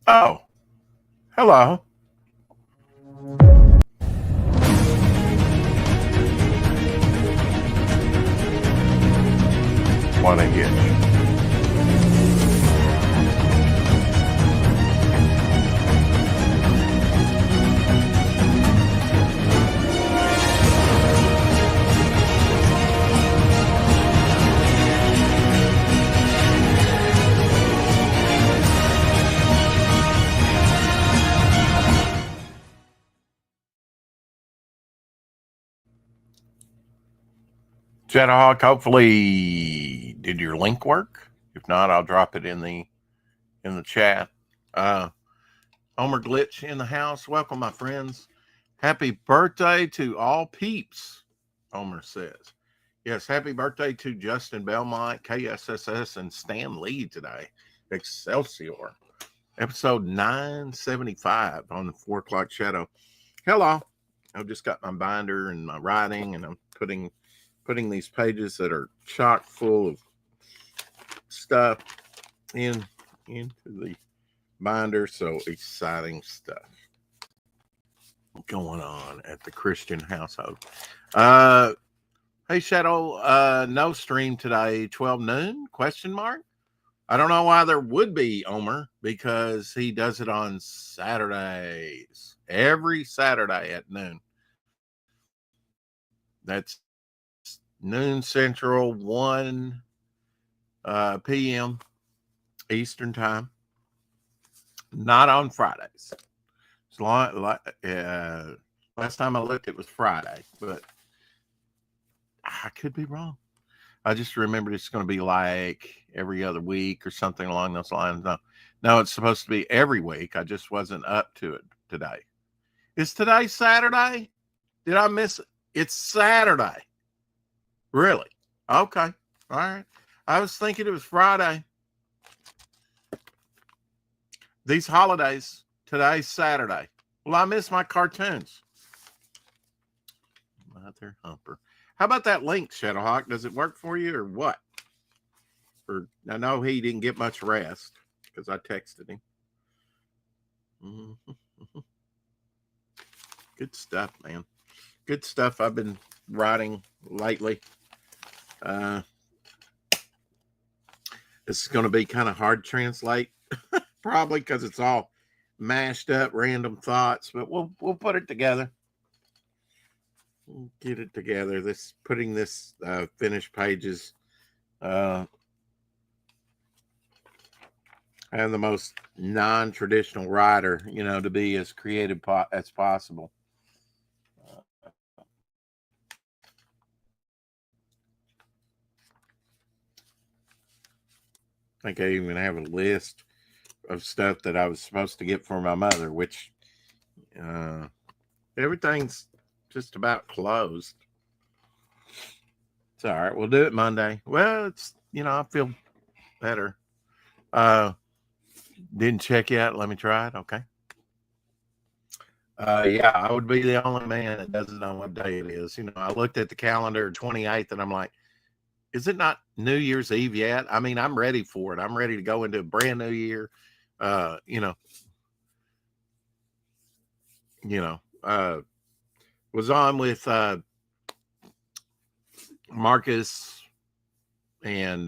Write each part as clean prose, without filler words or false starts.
Oh, hello. Want to hitch. Shadowhawk, hopefully did your link work? If not, I'll drop it in the chat. Homer Glitch in the house. Welcome, my friends. Happy birthday to all peeps, Homer says. Yes, happy birthday to Justin Belmont, KSss, and Stan Lee today. Excelsior. Episode 975 on the 4 o'clock shadow. Hello. I've just got my binder and my writing, and I'm putting these pages that are chock full of stuff into the binder. So exciting stuff going on at the Christian household. Hey Shadow, no stream today, 12 noon, question mark. I don't know why there would be, Omer, because he does it on Saturdays, every Saturday at noon. That's noon Central, 1 p.m. Eastern time. Not on Fridays. Last time I looked, it was Friday, but I could be wrong. I just remembered it's going to be like every other week or something along those lines. No, it's supposed to be every week. I just wasn't up to it today. Is today Saturday? Did I miss it? It's Saturday. Really? Okay. All right. I was thinking it was Friday. These holidays, today's Saturday. Well, I miss my cartoons. Mother humper. How about that link, Shadowhawk? Does it work for you or what? Or I know he didn't get much rest because I texted him. Good stuff, man. Good stuff I've been writing lately. This is going to be kind of hard to translate, probably because it's all mashed up, random thoughts. But we'll put it together. We'll get it together. Putting this finished pages. I'm the most non-traditional writer, to be as creative as possible. I think I even have a list of stuff that I was supposed to get for my mother, which everything's just about closed. It's all right. We'll do it Monday. Well, it's, I feel better. Didn't check yet. Let me try it. Okay. Yeah, I would be the only man that doesn't know what day it is. I looked at the calendar 28th and I'm like, is it not New Year's Eve yet? I mean, I'm ready for it. I'm ready to go into a brand new year. Was on with Marcus and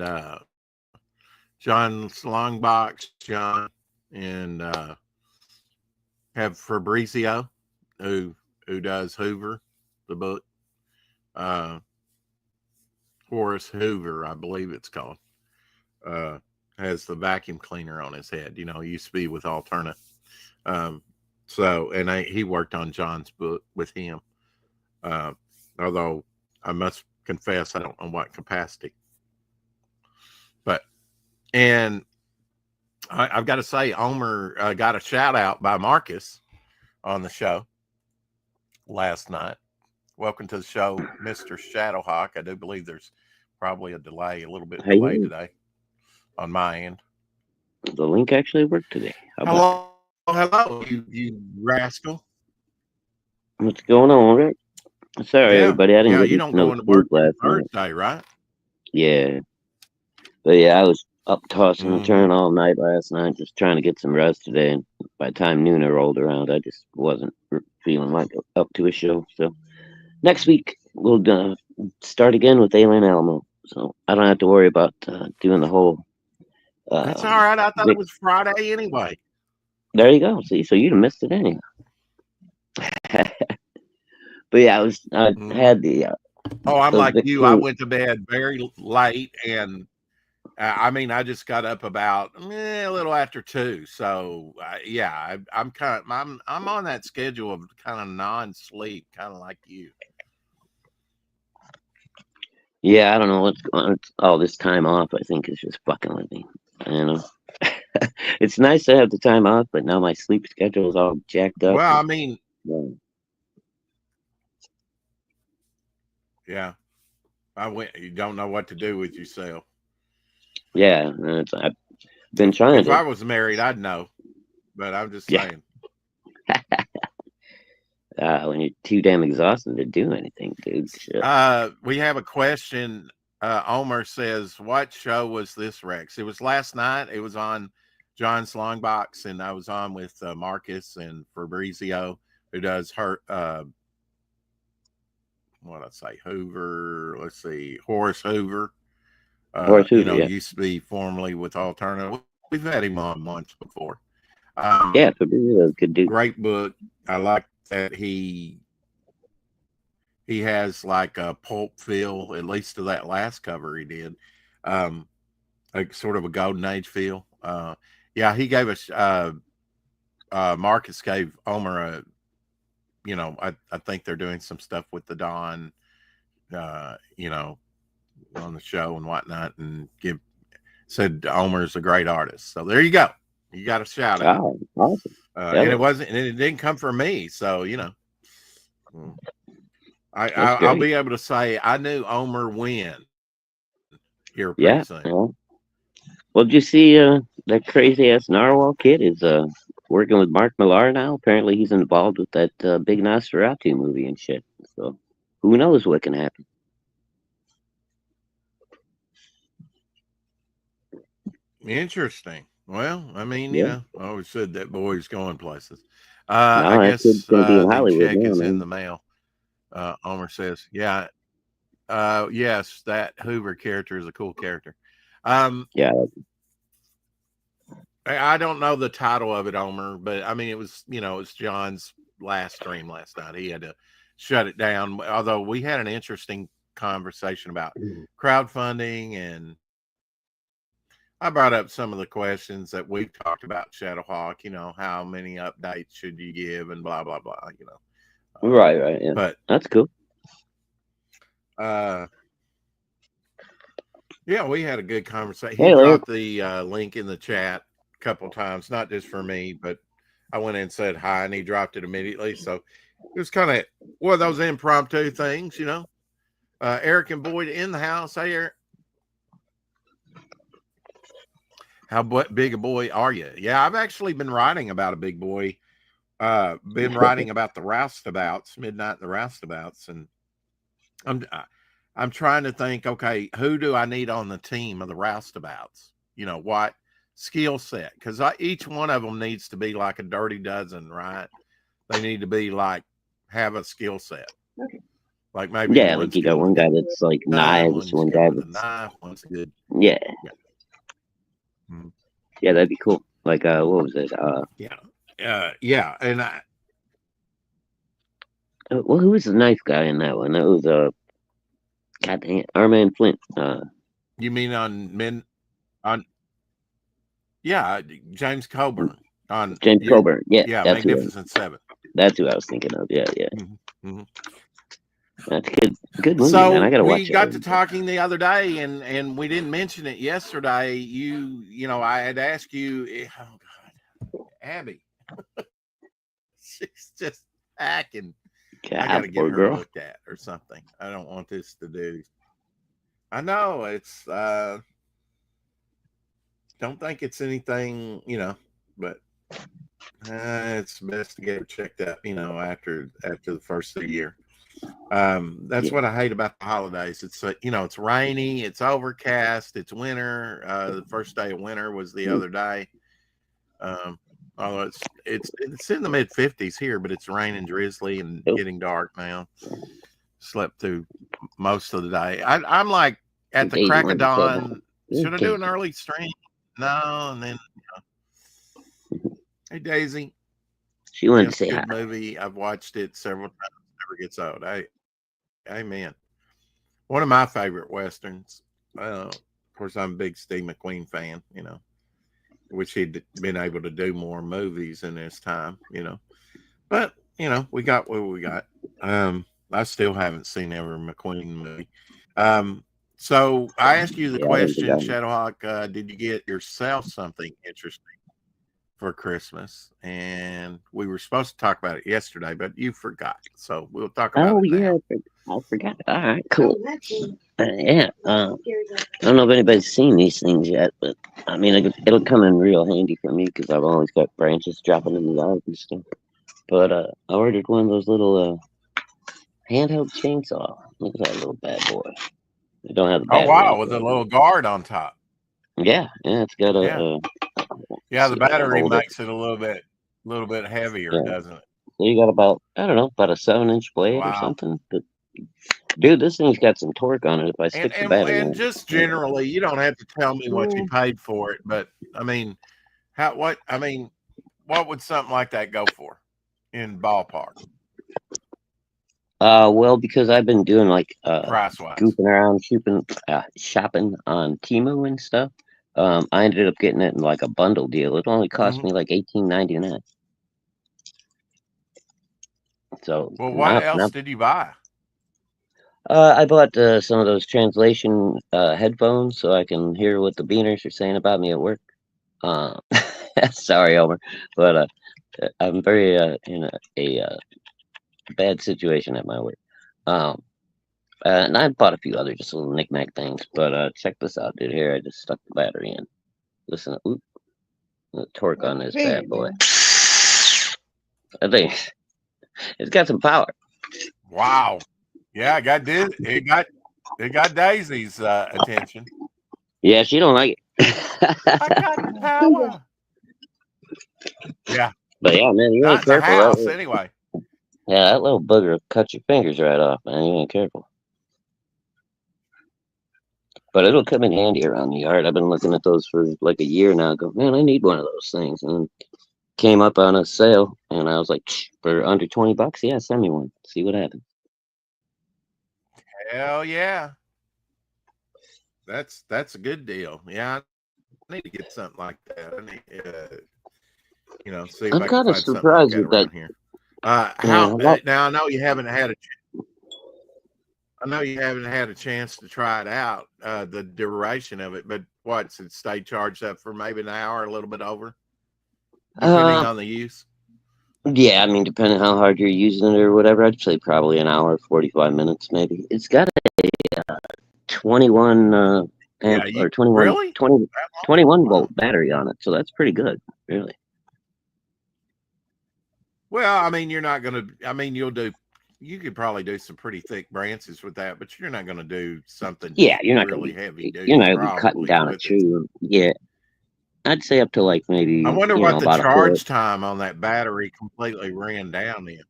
John Longbox, John, and have Fabrizio, who does Hoover, the book. Horace Hoover, I believe it's called, has the vacuum cleaner on his head. He used to be with Alterna. He worked on John's book with him. Although I must confess, I don't know what capacity. And I've got to say, Omer got a shout out by Marcus on the show last night. Welcome to the show, Mr. Shadowhawk. I do believe there's probably a little bit delay today on my end. The link actually worked today. Hello, you rascal. What's going on, Rick? Sorry, everybody. I didn't you don't go into work last Thursday, right? Yeah. But yeah, I up tossing and turning all night last night, just trying to get some rest today. And by the time nooner rolled around, I just wasn't feeling like up to a show. So next week we'll start again with Alien Alamo. So I don't have to worry about doing the whole. That's all right. I thought it was Friday anyway. There you go. See, so you'd have missed it anyhow. But yeah, I had the. Oh, I'm like you. I went to bed very late, and I just got up about a little after 2. So yeah, I'm on that schedule of kind of non-sleep, kind of like you. Yeah, I don't know what's going on. All this time off, I think, is just fucking with me. You know, it's nice to have the time off, but now my sleep schedule is all jacked up. Well, I mean, yeah, you don't know what to do with yourself. Yeah, I've been trying. If I was married, I'd know, but I'm just saying. When you're too damn exhausted to do anything, dude. Shit. We have a question. Omer says, "What show was this, Rex?" It was last night. It was on John's Longbox, and I was on with Marcus and Fabrizio, who does her. What I say, Hoover. Let's see, Horace Hoover. Horace Hoover, yeah. Used to be formerly with Alternative. We've had him on once before. Yeah, Fabrizio's a good dude. Great book. I like that he has like a pulp feel, at least to that last cover he did, like sort of a golden age feel. Yeah, he gave us Marcus gave Omer a, I think they're doing some stuff with the Dawn, on the show and whatnot, and said Omer's a great artist. So there you go. You got a shout out. Oh, awesome. And it didn't come from me. So, I'll be able to say I knew Omer when here pretty soon. Yeah. Well, did you see that crazy ass Narwhal kid is working with Mark Millar now? Apparently he's involved with that big Nosferatu movie and shit. So who knows what can happen? Interesting. Well, I mean, I always said that boy's going places. No, I guess the check is in the mail. Omer says, yeah. Yes, that Hoover character is a cool character. Yeah. I don't know the title of it, Omer, but I mean, it was, it's John's last stream last night. He had to shut it down. Although we had an interesting conversation about crowdfunding, and I brought up some of the questions that we've talked about, Shadowhawk, how many updates should you give and blah, blah, blah, Right. Yeah. But that's cool. Yeah, we had a good conversation. He dropped the link in the chat a couple times, not just for me, but I went in and said hi, and he dropped it immediately. So it was kind of one of those impromptu things, Eric and Boyd in the house. Hey, Eric. How big a boy are you? Yeah, I've actually been writing about a big boy. Been writing about the roustabouts, Midnight in the Roustabouts, and I'm trying to think, okay, who do I need on the team of the roustabouts? What skill set? Because each one of them needs to be like a dirty dozen, right? They need to be like, have a skill set. Like maybe like you got one guy that's like knives, one guy that's knife, one's good. Yeah. Yeah, that'd be cool. Like what was it? Yeah, and well, who was the knife guy in that one? That was goddamn Armand Flint. You mean James Coburn on James Coburn? Yeah, that's Magnificent Seven. That's who I was thinking of. Yeah. Mm-hmm. That's good movie, so man. I gotta watch it. We got to talking the other day, and we didn't mention it yesterday. I had asked you, oh God, Abby, she's just hacking. I gotta get her looked at or something. I don't want this to do. I know it's don't think it's anything, but it's best to get her checked out, after the first of the year. That's Yeah. what I hate about the holidays. It's it's rainy, it's overcast, it's winter. The first day of winter was the other day. Although it's in the mid 50s here, but it's raining drizzly and Oh, getting dark now. Slept through most of the day. I'm like at the Daisy crack of wanted to say hi. dawn. Where's Should I do an Daisy? early stream? No, and then hey Daisy, She wanted to yes, say hi. good movie. I've watched it several times. Never gets old. Amen. One of my favorite westerns. Of course, I'm a big Steve McQueen fan. Wish he'd been able to do more movies in his time. But we got what we got. I still haven't seen every McQueen movie. So I asked you the Yeah, I didn't question, forget. Shadowhawk. Did you get yourself something interesting for Christmas? And we were supposed to talk about it yesterday, but you forgot. So we'll talk about Oh it yeah, now. I forgot. All right, cool. Yeah. I don't know if anybody's seen these things yet, but I mean, it'll come in real handy for me because I've always got branches dropping in the yard and stuff. But I ordered one of those little handheld chainsaw. Look at that little bad boy. They don't have the Oh battery in wow, it with a though. little guard on top. Yeah, it's got Yeah. let's Yeah, the see if I can battery hold it. makes it a little bit heavier, Yeah, doesn't it? so you got about I don't know about a 7-inch blade or Wow. something. But dude, this thing's got some torque on it. If I And stick the and battery and in just it. generally, you don't have to tell me what you Yeah. paid for it, but I mean, what would something like that go for in ballpark, Well, because I've been doing like price wise? goofing around shopping on Temu and stuff. I ended up getting it in like a bundle deal. It only cost Hmm. me like $18.99. So Well, what not else not. did you buy? I bought some of those translation headphones so I can hear what the beaners are saying about me at work. Uh, sorry, Elmer, but I'm very in a bad situation at my work. Um, and I bought a few other just little knickknack things, but check this out, dude. Here, I just stuck the battery in. Listen, oop, the torque on this bad boy. I think it's got some power. Wow. Yeah, it got Daisy's attention. Yeah, she don't like I it. got power. Yeah, But yeah, man, you not ain't in the careful. house anyway. That little booger will cut your fingers right off, man. You ain't careful. But it'll come in handy around the yard. I've been looking at those for like a year now. Go, man, I need one of those things. And came up on a sale, and I was like, for under $20, yeah, send me one. See what happens. Hell yeah, that's a good deal. Yeah, I need to get something like that. I need, see if I'm I can kind of find something like surprised that with that. around here. Yeah, How now? I know you haven't had a chance to try it out, the duration of it, but what's it stay charged up for maybe an hour, a little bit over, depending uh, on the use? yeah. I mean, depending how hard you're using it or whatever, I'd say probably an hour, 45 minutes, maybe. It's got a 21 Yeah, amp you or 21, really? 20, 21 Wow. volt battery on it, so that's pretty good, really. Well, I mean, you're not gonna. I mean, you could probably do some pretty thick branches with that, but you're not going to do something Yeah, you're not gonna really heavy you're duty not gonna be cutting probably down a with it. tree. Yeah, I'd say up to like I maybe wonder what the about a foot. charge time on that battery completely ran down in.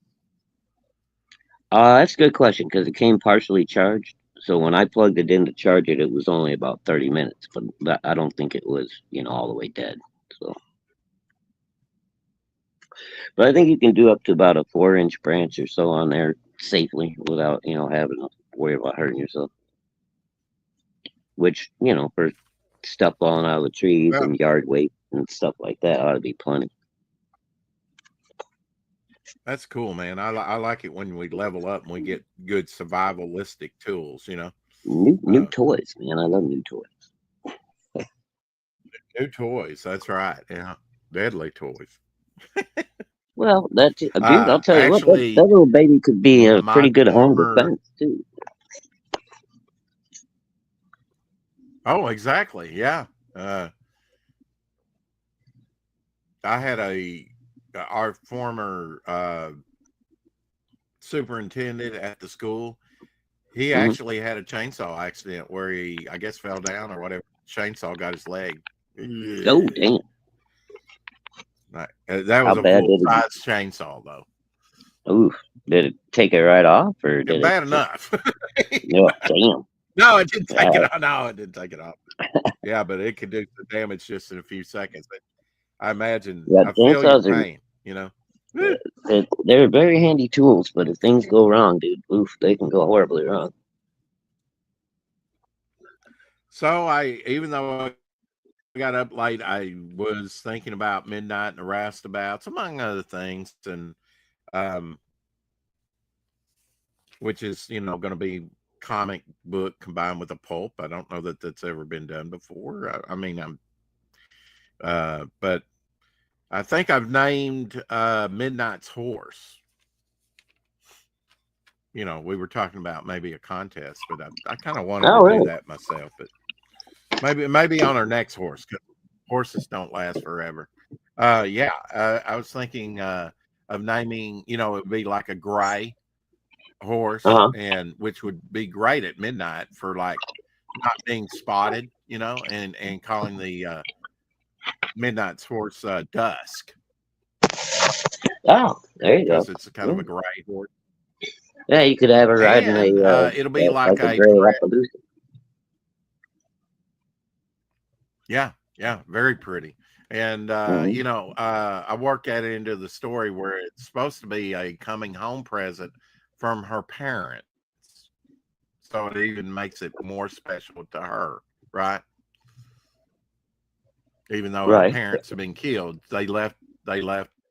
That's a good question because it came partially charged. So when I plugged it in to charge it, it was only about 30 minutes, but I don't think it was all the way dead. So, but I think you can do up to about a 4-inch branch or so on there safely without having to worry about hurting yourself. Which for stuff falling out of the trees Well, and yard weight and stuff like that ought to be plenty. that's cool, man. I like it when we level up and we get good survivalistic tools. New Uh, toys, man. I love new toys. New toys. That's right. Yeah, deadly toys. Well, dude, I'll tell you what, that Actually, little baby could be a my pretty good home former. defense too. Oh, exactly. Yeah. I had our former superintendent at the school, he Mhm. actually had a chainsaw accident where he, I guess, fell down or whatever. Chainsaw got his leg. Oh, damn. That How was a bad full did it? size chainsaw, though. Oof. Did it take it right off, or did it Bad just? enough. No, damn. No, it didn't take it Uh, off. No, it didn't take it off. Yeah, but it could do the damage just in a few seconds. But I imagine, yeah, I feel your chainsaws are. pain, you know. They're very handy tools, but if things go wrong, dude, oof, they can go horribly wrong. So even though I got up late, I was thinking about Midnight and the Roustabouts, among other things, and which is going to be comic book combined with a pulp. I don't know that that's ever been done before. I mean, but I think I've named Midnight's horse. We were talking about maybe a contest, but I kind of wanted to do that myself. But maybe on our next horse, because horses don't last forever. Yeah, I was thinking of naming. It would be like a gray horse, and which would be great at midnight for like not being spotted, and calling the Midnight's horse Dusk. Oh, there you go. Because it's a kind of a gray horse. Yeah, you could have her riding it'll be like a gray Revolution. Yeah, very pretty. And I work that into the story where it's supposed to be a coming home present from her parents. So it even makes it more special to her, right? Even though her parents have been killed, they left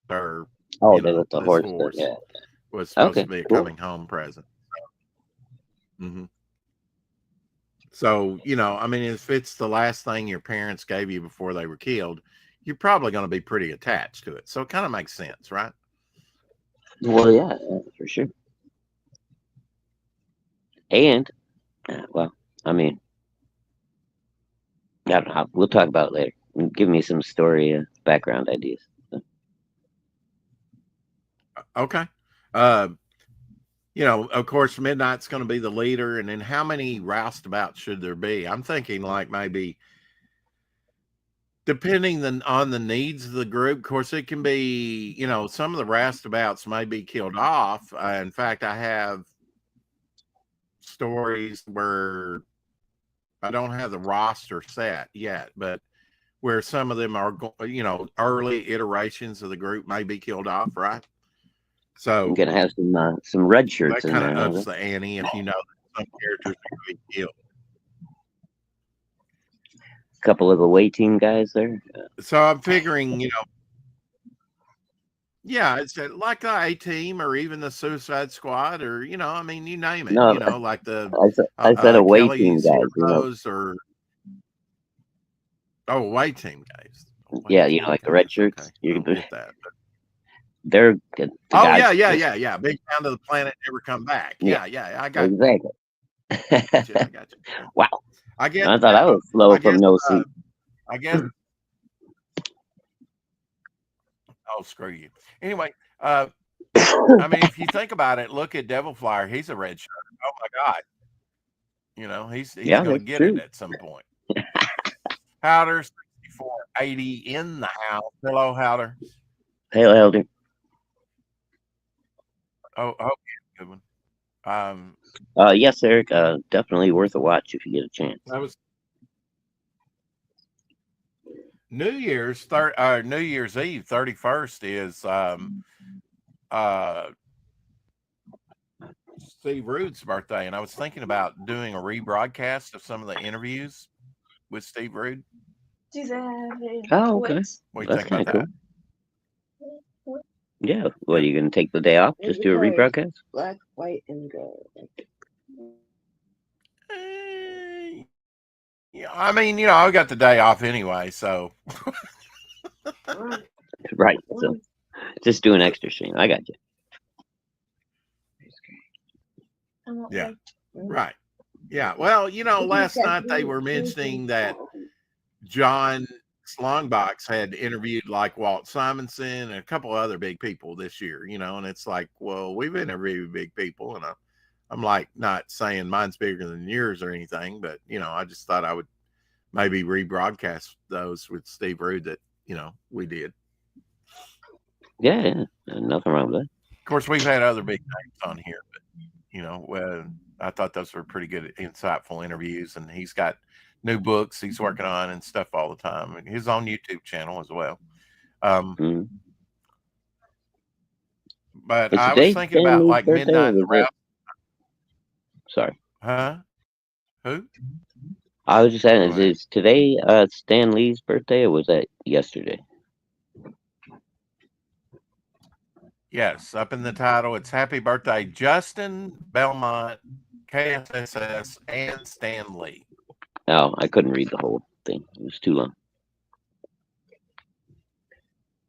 her. Oh, they left the horse. Yeah. Was supposed to be a coming home present. So, I mean, if it's the last thing your parents gave you before they were killed, you're probably going to be pretty attached to it. So it kind of makes sense, right? Well, yeah, for sure. And, well, I mean, I don't know. We'll talk about it later. Give me some story background ideas. Okay. Of course, Midnight's going to be the leader. And then how many roustabouts should there be? I'm thinking like maybe depending on the needs of the group. Of course, it can be, some of the roustabouts may be killed off. In fact, I have stories where I don't have the roster set yet, but where some of them are, early iterations of the group may be killed off, right? So I'm gonna have some red shirts that in there. Kind of ups the ante if you know that some characters are going to be killed. A couple of away team guys there. So I'm figuring, yeah, it's like the A team or even the Suicide Squad or I mean, you name it. No, like the I said away Kelly's team guys. or away team guys. Yeah, like the red shirts. Okay. You can get that. But they're good. Yeah. Big Down to the Planet Never Come Back. Yeah. I got exactly. I got you. Wow. I guess I thought I was slow from no seat. I guess. Oh, screw you. Anyway, I mean, if you think about it, look at Devil Flyer. He's a red shirt. Oh my God. He's going to get it at some point. Howder 6480 in the house. Hello, Howder. Hey, Elder. Oh, good one. Yes, Eric. Definitely worth a watch if you get a chance. That was New Year's Eve, 31st is Steve Rude's birthday, and I was thinking about doing a rebroadcast of some of the interviews with Steve Rude. Oh, okay. What do you think about that? Cool. Yeah. What, are you going to take the day off? Just do a rebroadcast? Black, white, and gold. Yeah, I mean, I got the day off anyway, so. Right. So just do an extra stream. I got you. Yeah. Right. Yeah. Well, last night they were mentioning that John Longbox had interviewed like Walt Simonson and a couple of other big people this year, and it's like, well, we've interviewed big people, and I'm like not saying mine's bigger than yours or anything, but I just thought I would maybe rebroadcast those with Steve Rude that we did. Yeah, nothing wrong with that. Of course, we've had other big names on here, but I thought those were pretty good, insightful interviews, and he's got new books he's working on and stuff all the time, and his own YouTube channel as well. But I was thinking about like Midnight in the Route. Sorry. Huh? Who? I was just saying, is today Stan Lee's birthday, or was that yesterday? Yes, up in the title, it's Happy Birthday, Justin Belmont, KSss, and Stan Lee. Oh, I couldn't read the whole thing. It was too long.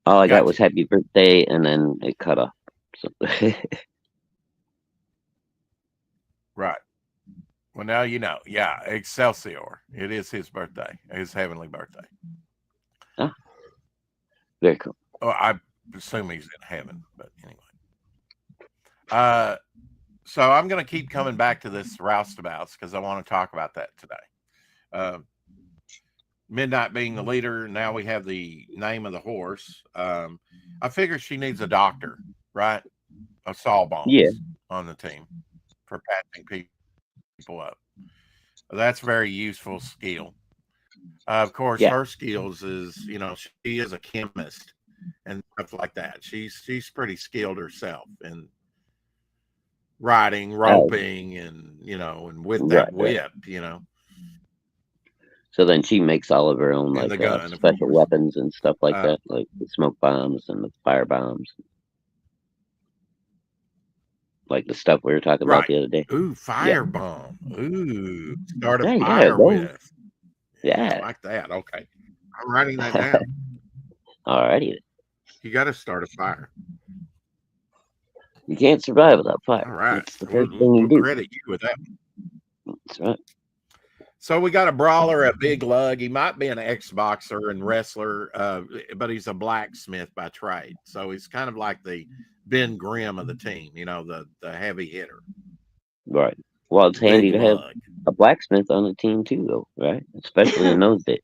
All I got was Happy Birthday, and then it cut off. So. Right. Well, now you know. Yeah, Excelsior. It is his birthday, his heavenly birthday. Ah, very cool. Oh, I assume he's in heaven, but anyway. So I'm going to keep coming back to this roustabouts because I want to talk about that today. Midnight being the leader, now we have the name of the horse. I figure she needs a doctor, right? A sawbones on the team for patching people up. That's a very useful skill. Of course, her skills is, she is a chemist and stuff like that. She's pretty skilled herself in riding, roping, and and with that whip, So then she makes all of her own and like gun, special weapons and stuff like that, like the smoke bombs and the fire bombs, like the stuff we were talking about the other day. Ooh, fire bomb. Ooh, start a fire with. Yeah, I like that. Okay, I'm writing that down. Alrighty. You got to start a fire. You can't survive without fire. All right. That's the first thing you do. Credit you with that. That's right. So we got a brawler, a big lug. He might be an ex-boxer and wrestler, but he's a blacksmith by trade. So he's kind of like the Ben Grimm of the team, the heavy hitter. Right. Well, it's handy to have a blacksmith on the team too, though, right? Especially in those days.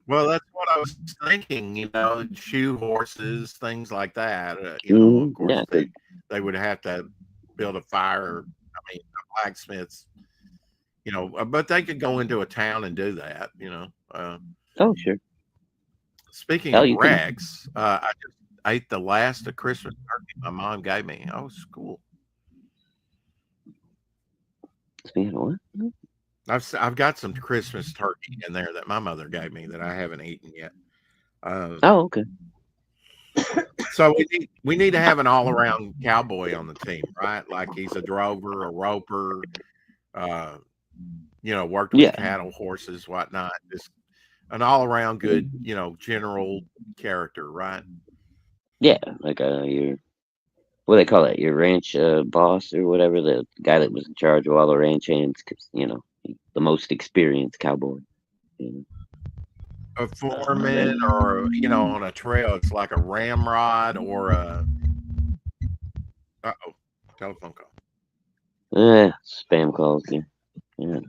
Well, that's what I was thinking, shoe horses, things like that. Of course, they would have to build a fire. I mean, blacksmiths, but they could go into a town and do that, Oh, sure. Speaking of Rex, I just ate the last of Christmas turkey my mom gave me. Oh, it's cool. Speaking of what? I've got some Christmas turkey in there that my mother gave me that I haven't eaten yet. Okay. So we need to have an all around cowboy on the team, right? Like he's a drover, a roper, worked with cattle, horses, whatnot. Just an all around good, general character, right? Yeah, like your what do they call it? Your ranch boss or whatever, the guy that was in charge of all the ranch hands, the most experienced cowboy. A foreman, or on a trail, it's like a ramrod or a telephone call. Spam calls. Yeah.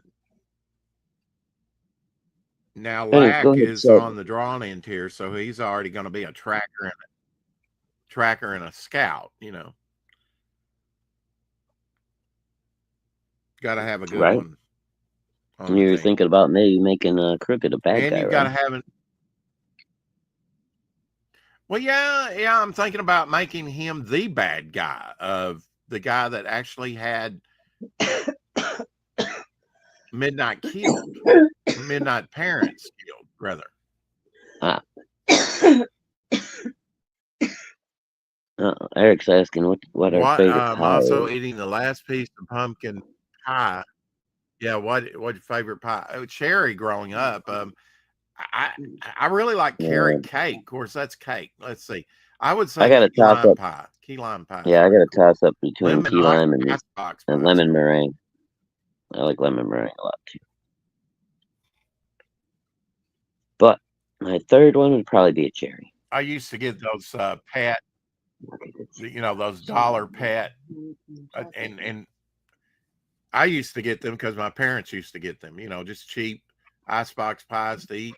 Now Lack is on the drawn end here, so he's already going to be a tracker and a scout. Got to have a good one. And you're thinking about maybe making Crooked a bad guy, and you got to have it. Well, yeah, I'm thinking about making him the bad guy, of the guy that actually had Midnight killed, Midnight parents killed, rather. Eric's asking what our favorite pie I'm also eating the last piece of pumpkin pie. Yeah, what your favorite pie? Oh, cherry growing up. I really like carrot cake. Of course, that's cake. Let's see. I would say key lime pie. Yeah, I got a toss up between key lime and lemon meringue. I like lemon meringue a lot too. But my third one would probably be a cherry. I used to get those pet, Okay, those dollar pet, and I used to get them because my parents used to get them. Just cheap icebox pies to eat.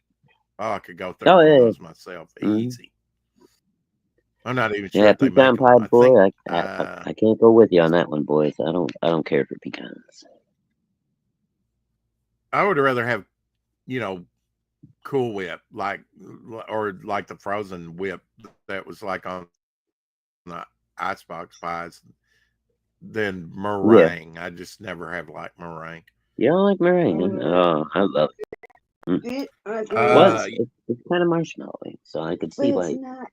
Oh, I could go through Oh one of yeah, those myself, easy. I'm not even sure yeah. if they make Pecan them. pie, I think. boy. I can't go with you on that one, boys. I don't care for pecans. I would rather have, Cool Whip, or like the frozen whip that was like on the icebox pies than Yeah, meringue. I just never have liked meringue. you don't like meringue? Huh? Oh, I love it. Well, Uh, it's kind of marshmallowy, so I could see why. not.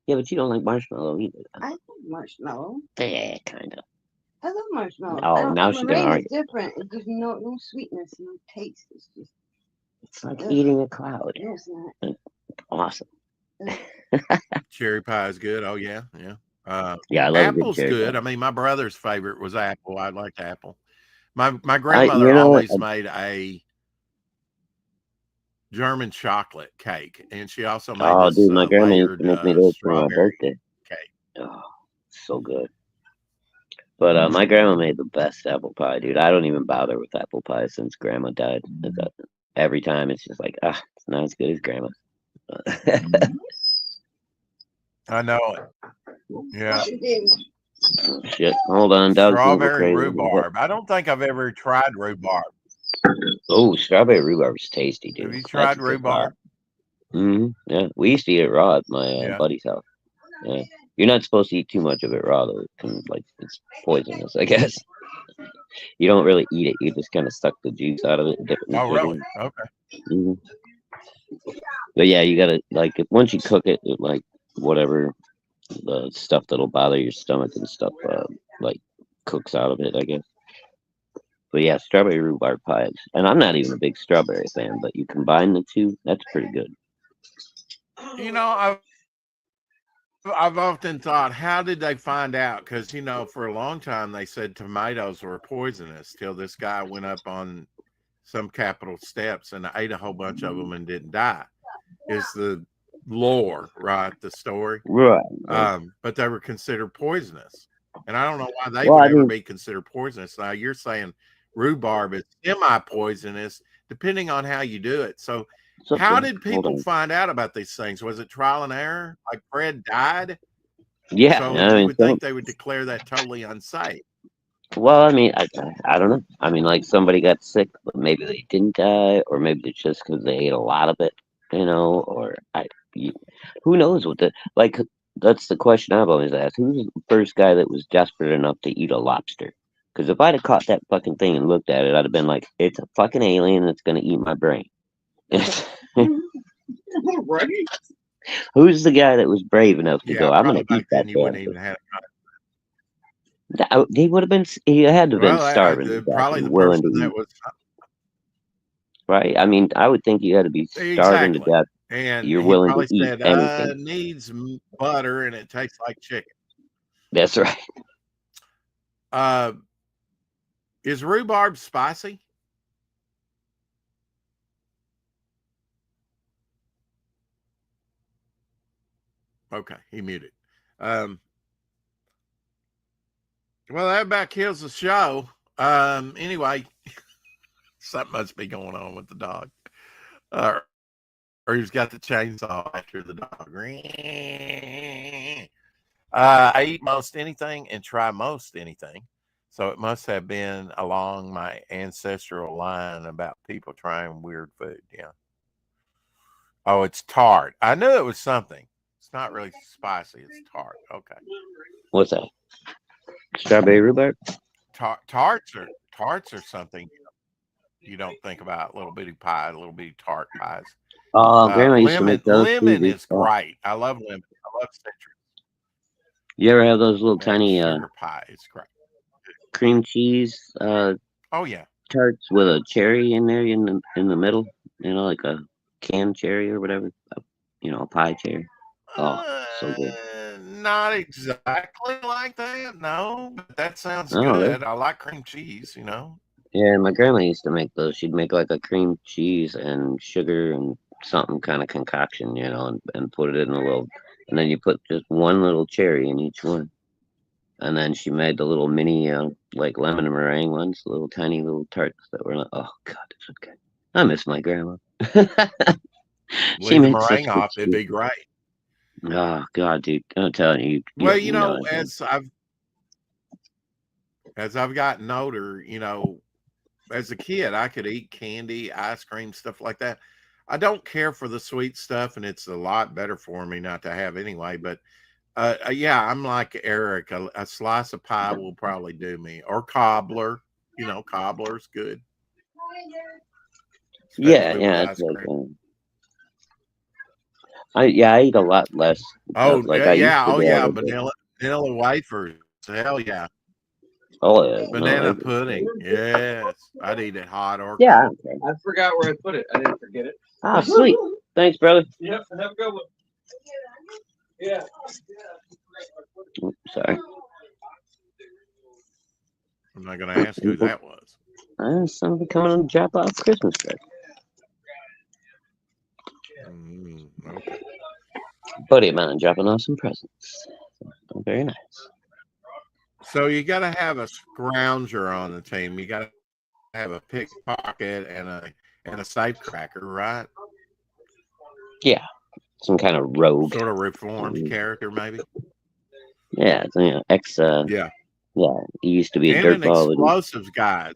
Yeah, but you don't like marshmallow either. I like marshmallow. Yeah, kind of. I love marshmallow. Oh, now she's gonna Meringue is argue. different. It gives no sweetness, no taste. It's just It's like eating a cloud. no, it's not. Awesome. cherry pie is good. Oh yeah, yeah. Yeah, I love a good Apple's cherry good. pie. I mean, my brother's favorite was apple. I liked apple. My You grandmother know what? always made a German chocolate cake, and she also made Oh, this dude, my grandma used layered to make me those for my strawberry birthday. cake. Oh, so good. But my grandma made the best apple pie, dude. I don't even bother with apple pie since grandma died. Every time it's just like, it's not as good as grandma's. I know it. Yeah. Shit. Hold on, dog's gonna go Strawberry crazy. rhubarb. I don't think I've ever tried rhubarb. Oh, strawberry rhubarb is tasty, dude. Have you That's tried a good rhubarb? Yeah, we used to eat it raw at my Yeah. buddy's house. Yeah, you're not supposed to eat too much of it raw though. It can, it's poisonous, I guess. You don't really eat it. You just kind of suck the juice out of it and dip it in Oh, sugar. really? Okay. hmm But yeah, you gotta once you cook it, whatever the stuff that'll bother your stomach and stuff cooks out of it, I guess. But yeah, strawberry rhubarb pies, and I'm not even a big strawberry fan, but you combine the two, that's pretty good. I've often thought, how did they find out? Because for a long time they said tomatoes were poisonous till this guy went up on some Capitol steps and ate a whole bunch of them and didn't die. Is the lore, right? The story. Right. But they were considered poisonous, and I don't know why they Well, would I ever mean, be considered poisonous. Now you're saying rhubarb is semi-poisonous, depending on how you do it. So how did people find out about these things? Was it trial and error? Like Fred died? Yeah, So I you mean, would think they would declare that totally unsafe. well, I mean, I don't know. I mean, like somebody got sick, but maybe they didn't die, or maybe it's just because they ate a lot of it, or who knows what that's the question I've always asked. Who's the first guy that was desperate enough to eat a lobster? Because if I'd have caught that fucking thing and looked at it, I'd have been like, it's a fucking alien that's gonna eat my brain. Right? Who's the guy that was brave enough to Yeah, go, I'm gonna probably eat back that then you wouldn't damn even have. thing? He would have been. He had to have been Well, starving to death probably and the willing person to that eat. was Right? I mean, I would think you had to be starving to exactly, death. and You're he willing to probably eat said, anything. needs butter and it tastes like chicken. That's right. Is rhubarb spicy? Okay, he muted. Well, that about kills the show. Anyway, something must be going on with the dog. Or he's got the chainsaw after the dog. I eat most anything and try most anything. So it must have been along my ancestral line about people trying weird food. Yeah. Oh, it's tart. I knew it was something. It's not really spicy. It's tart. Okay. What's that? Strawberry rhubarb? Tarts are something you don't think about. Little bitty pie, little bitty tart pies. Oh, Grandma used to make those too. Lemon is great. I love lemon. I love citrus. You ever have those little tiny sugar pie? It's great. Cream cheese Oh yeah. tarts with a cherry in there in the middle? Like a canned cherry or whatever. A pie cherry. Oh, so good. Not exactly like that, no, but that sounds Oh, really? good. I like cream cheese. Yeah, my grandma used to make those. She'd make like a cream cheese and sugar and something kind of concoction, and put it in a little, and then you put just one little cherry in each one. And then she made the little mini, like lemon meringue ones, little tiny little tarts that were, oh God, it's okay. I miss my grandma. She Leave the makes such meringue good off, it'd be sweet. great. Oh God, dude, I'm telling you. Well, You know, as I've gotten older, as a kid, I could eat candy, ice cream, stuff like that. I don't care for the sweet stuff, and it's a lot better for me not to have anyway. But yeah, I'm like Eric. A slice of pie will probably do me, or cobbler. Cobbler's good, especially with yeah, it's ice like, cream. I eat a lot less. Oh Like I used yeah, to oh be yeah, able to. vanilla wafers. Hell yeah, Oh yeah, no, banana pudding. Yes, I'd eat it hot or yeah. cold. I forgot where I put it. I didn't forget it. Ah, sweet. Thanks, brother. Yep, have a good one. Yeah. Oops, sorry. I'm not going to ask who that was. Somebody coming to drop off Christmas present. Okay. Buddy of mine dropping off some presents. Very nice. So you got to have a scrounger on the team. You got to have a pickpocket and a safecracker, right? Yeah, some kind of rogue, sort of reformed character, maybe. Yeah, Yeah. Yeah, he used to be a And an dirtball. explosives guy.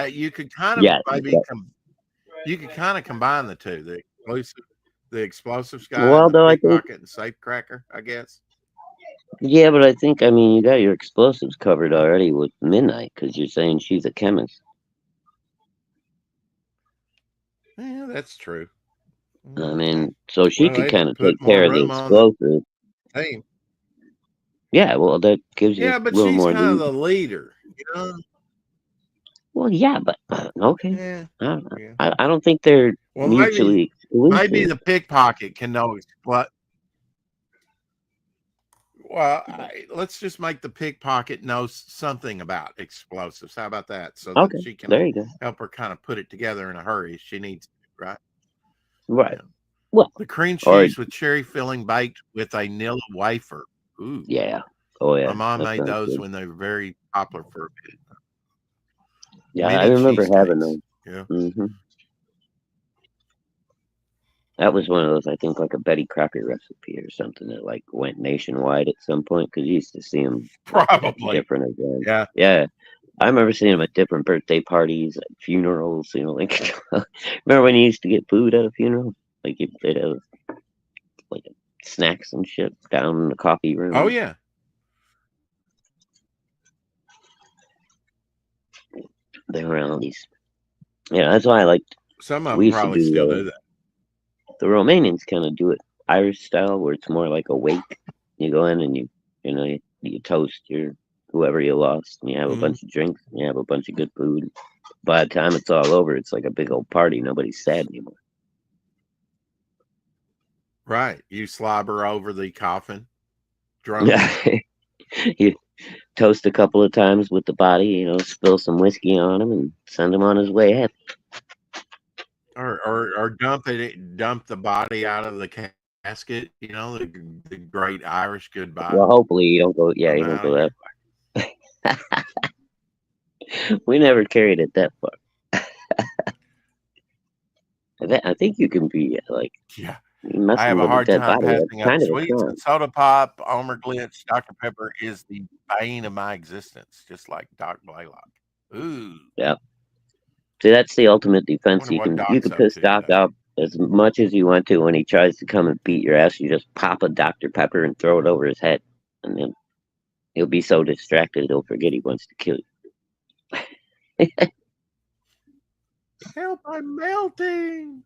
You could kind of you could kind of combine the two, the explosives guy Well, and the though, I think, pickpocket and safecracker, I guess. yeah, but I think, you got your explosives covered already with Midnight because you're saying she's a chemist. Yeah, that's true. I mean, so she could they kind of put take more care of the room on the explosives. team. Yeah, well, that gives you Yeah, a but little she's more kind of lead. the leader, you know? Well, yeah, but okay. Yeah. Yeah. I don't think they're Well, mutually exclusive. maybe the pickpocket can know what. Well, let's just make the pickpocket know something about explosives. How about that? So that Okay, she can there you go. help her kind of put it together in a hurry if she needs to, right? Right. Yeah. Well, The cream or cheese with cherry filling baked with a vanilla wafer. Ooh. yeah. Oh yeah. My mom that made sounds those good. when they were very popular for a bit. Yeah, I Mini remember having cheesecakes. them. Yeah. That was one of those, I think, like a Betty Crocker recipe or something that like went nationwide at some point because you used to see them at Probably. different events. Yeah. Yeah. I remember seeing them at different birthday parties, at funerals. Like remember when you used to get food at a funeral? Like they'd have like snacks and shit down in the coffee room. Oh yeah. They were all these. Yeah, that's why I liked. Some of We them used to probably do still do that. the Romanians kind of do it Irish style, where it's more like a wake. You go in and you toast your whoever you lost, and you have a bunch of drinks, and you have a bunch of good food. By the time it's all over, it's like a big old party. Nobody's sad anymore. Right. You slobber over the coffin. Drunk. Yeah. You toast a couple of times with the body, spill some whiskey on him and send him on his way happy. Or dump the body out of the casket, the great Irish goodbye. Well, hopefully you don't go. Yeah, you don't go that far. We never carried it that far. I think you can be like. Yeah. I have a hard time passing up kind of sweets and soda pop. Omer Glitch, Dr. Pepper is the bane of my existence, just like Doc Blaylock. Ooh. Yeah. See, that's the ultimate defense. You can piss Doc off as much as you want to when he tries to come and beat your ass. You just pop a Dr. Pepper and throw it over his head, and then he'll be so distracted he'll forget he wants to kill you. Help! I'm melting.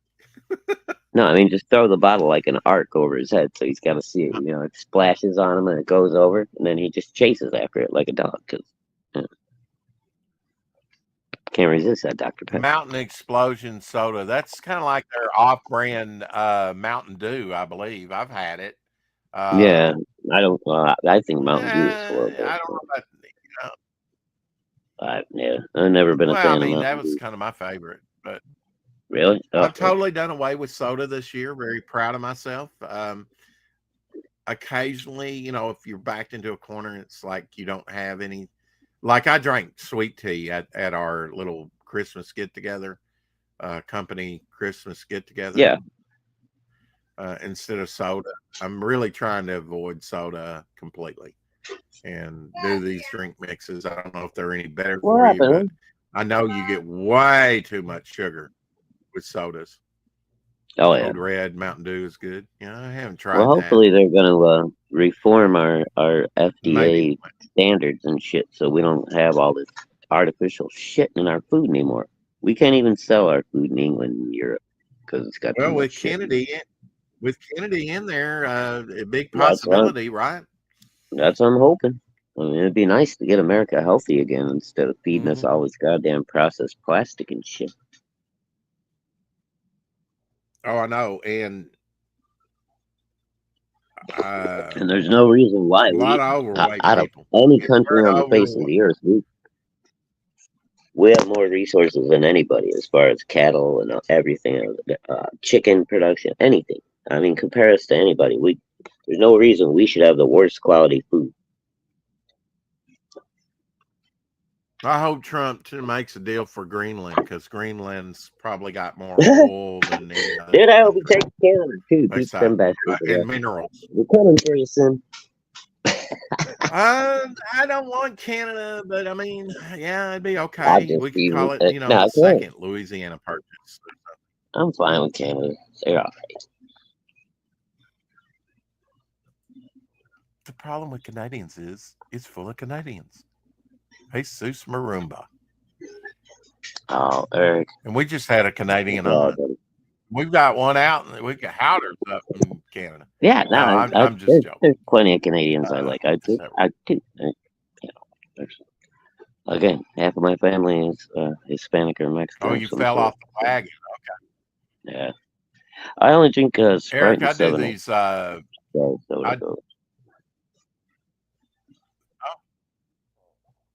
No, I mean just throw the bottle like an arc over his head, so he's got to see it. It splashes on him and it goes over, and then he just chases after it like a dog because can't resist that Dr. Pepper. Mountain Explosion soda. That's kind of like their off-brand Mountain Dew, I believe. I've had it. Yeah, I don't. I think Mountain Dew is horrible. I don't know about. I've never been a fan of Mountain that was Dew. kind of my favorite, but Really? Oh, I've totally done away with soda this year. Very proud of myself. Occasionally, if you're backed into a corner, it's like you don't have any. Like I drank sweet tea at our little Christmas get together, company Christmas get together. yeah. Instead of soda. I'm really trying to avoid soda completely and do these drink mixes. I don't know if they're any better What for you, but happened? I know you get way too much sugar with sodas. Oh yeah. Code Red, Mountain Dew is good. I haven't tried Well, that. hopefully they're gonna reform our Maybe. FDA standards and shit, so we don't have all this artificial shit in our food anymore. We can't even sell our food in England and Europe because it's got too Well, much shit. with Kennedy in there, a big That's what, possibility, right? that's what I'm hoping. I mean, it'd be nice to get America healthy again instead of feeding us Mhm. all this goddamn processed plastic and shit. Oh, I know. And And there's no reason why a lot of overweight out of people. any And country we're on the face of the earth, we have more resources than anybody as far as cattle and everything, chicken production, anything. I mean, compare us to anybody. There's no reason we should have the worst quality food. I hope Trump makes a deal for Greenland because Greenland's probably got more oil than any other Dude, I hope he country. takes Canada too. They Keep say, them bastards and away. minerals. We're coming for you soon. I don't want Canada, but I mean, yeah, it'd be I'll okay. just We could be call it, no, the I can't. second Louisiana Purchase. I'm fine with Canada. They're all right. The problem with Canadians is it's full of Canadians. Jesus Marumba. Oh, Eric. And we just had a Canadian Yeah, on. buddy. We've got one out, and we got Howders up in Canada. Yeah, No, I'm just joking. there's plenty of Canadians I like. I do. Again, half of my family is Hispanic or Mexican. Oh, of you some fell sort. off the wagon. Yeah, I only drink Sprite Eric, and I do 7-Up. these.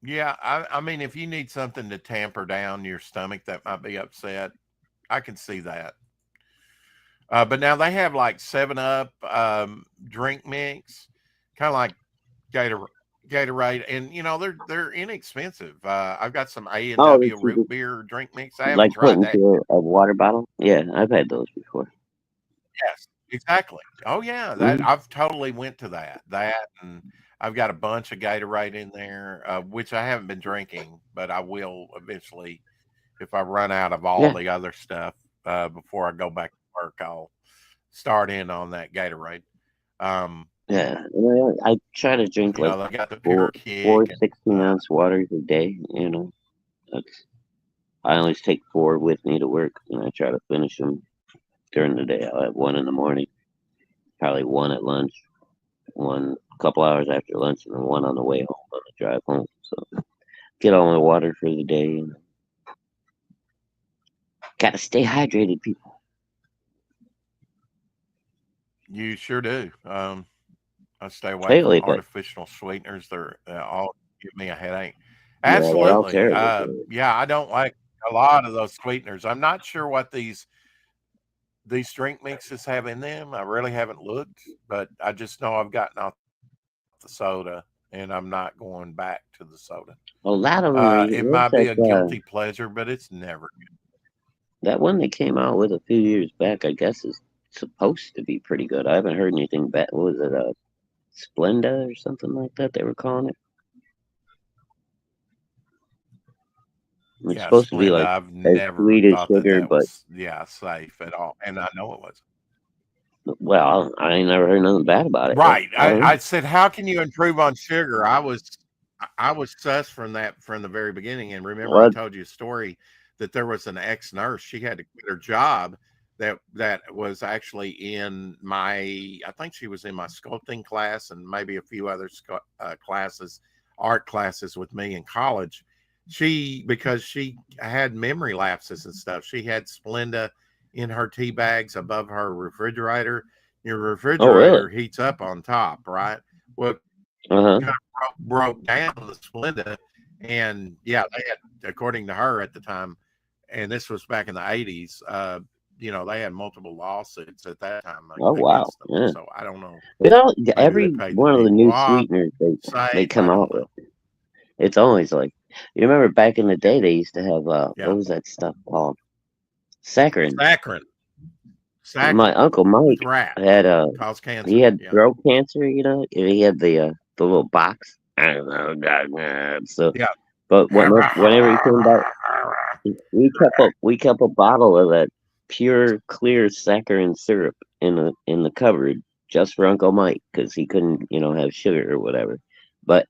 Yeah, I mean, if you need something to tamper down your stomach that might be upset, I can see that. But now they have like 7-Up drink mix, kind of like Gatorade, and they're inexpensive. I've got some A&W root beer drink mix. I haven't Like put tried that. into a water bottle. Yeah, I've had those before. Yes, exactly. Oh yeah, that I've totally went to that. And I've got a bunch of Gatorade in there, which I haven't been drinking, but I will eventually if I run out of all the other stuff before I go back to work. I'll start in on that Gatorade. Yeah, I try to drink like they got the pure four kick 16-ounce waters a day. I always take 4 with me to work, and I try to finish them during the day. I'll have 1 in the morning, probably 1 at lunch, 1 a couple hours after lunch, and then 1 on the way home on the drive home. So get all my water for the day. And gotta stay hydrated, people. You sure do. I stay away from artificial sweeteners. They're all give me a headache. Absolutely. Yeah, I don't like a lot of those sweeteners. I'm not sure what these drink mixes have in them. I really haven't looked, but I just know I've gotten off the soda and I'm not going back to the soda. A lot of them. It might be a guilty pleasure, but it's never good. That one they came out with a few years back, I guess, is supposed to be pretty good. I haven't heard anything bad. What was it? Splenda or something like that they were calling it. It's supposed to be like I've never sweet as thought sugar, that was safe at all, and I know it wasn't. Well, I ain't never heard nothing bad about it. Right. I said, how can you improve on sugar? I was sus from the very beginning, and remember I told you a story that there was an ex-nurse. She had to quit her job. That was actually in I think she was in my sculpting class and maybe a few other classes, art classes with me in college. Because she had memory lapses and stuff. She had Splenda in her tea bags above her refrigerator. Your refrigerator heats up on top, right? Well, kind of broke down the Splenda, and they had, according to her at the time, and this was back in the 80s. You know, they had multiple lawsuits at that time Oh wow, against them. yeah. So I don't know. You know, Maybe they every paid the one of the people new off. sweeteners they Same, come I out don't know. with, it's always like, you remember back in the day they used to have Yeah, what was that stuff called? Saccharin. saccharin, My saccharin uncle with Mike rat had cause he cancer. had Yeah, throat cancer, you know. He had the little box. I don't know, so yeah. but whenever he came back, we kept a bottle of that pure clear saccharin syrup in the cupboard just for Uncle Mike because he couldn't, have sugar or whatever. But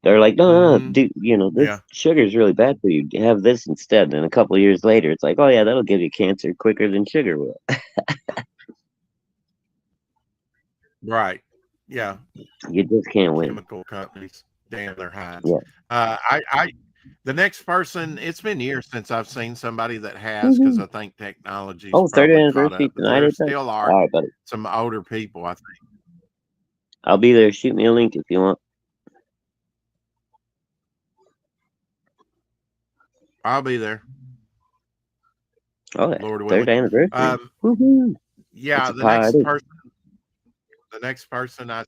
they're like, no, Mm-hmm. dude, this Yeah, sugar is really bad for you. Have this instead. And a couple of years later, it's like, oh yeah, that'll give you cancer quicker than sugar will. right. Yeah, You just can't win. chemical companies, damn their hides. Yeah. The next person, it's been years since I've seen somebody that has, because Hmm. I think technology's Oh, third probably caught anniversary up, but tonight, there I think. still All are right, buddy. some older people, I think. I'll be there. Shoot me a link if you want. I'll be there, Okay. Lord Third willing. anniversary. Woohoo. Yeah, It's a party. the next person I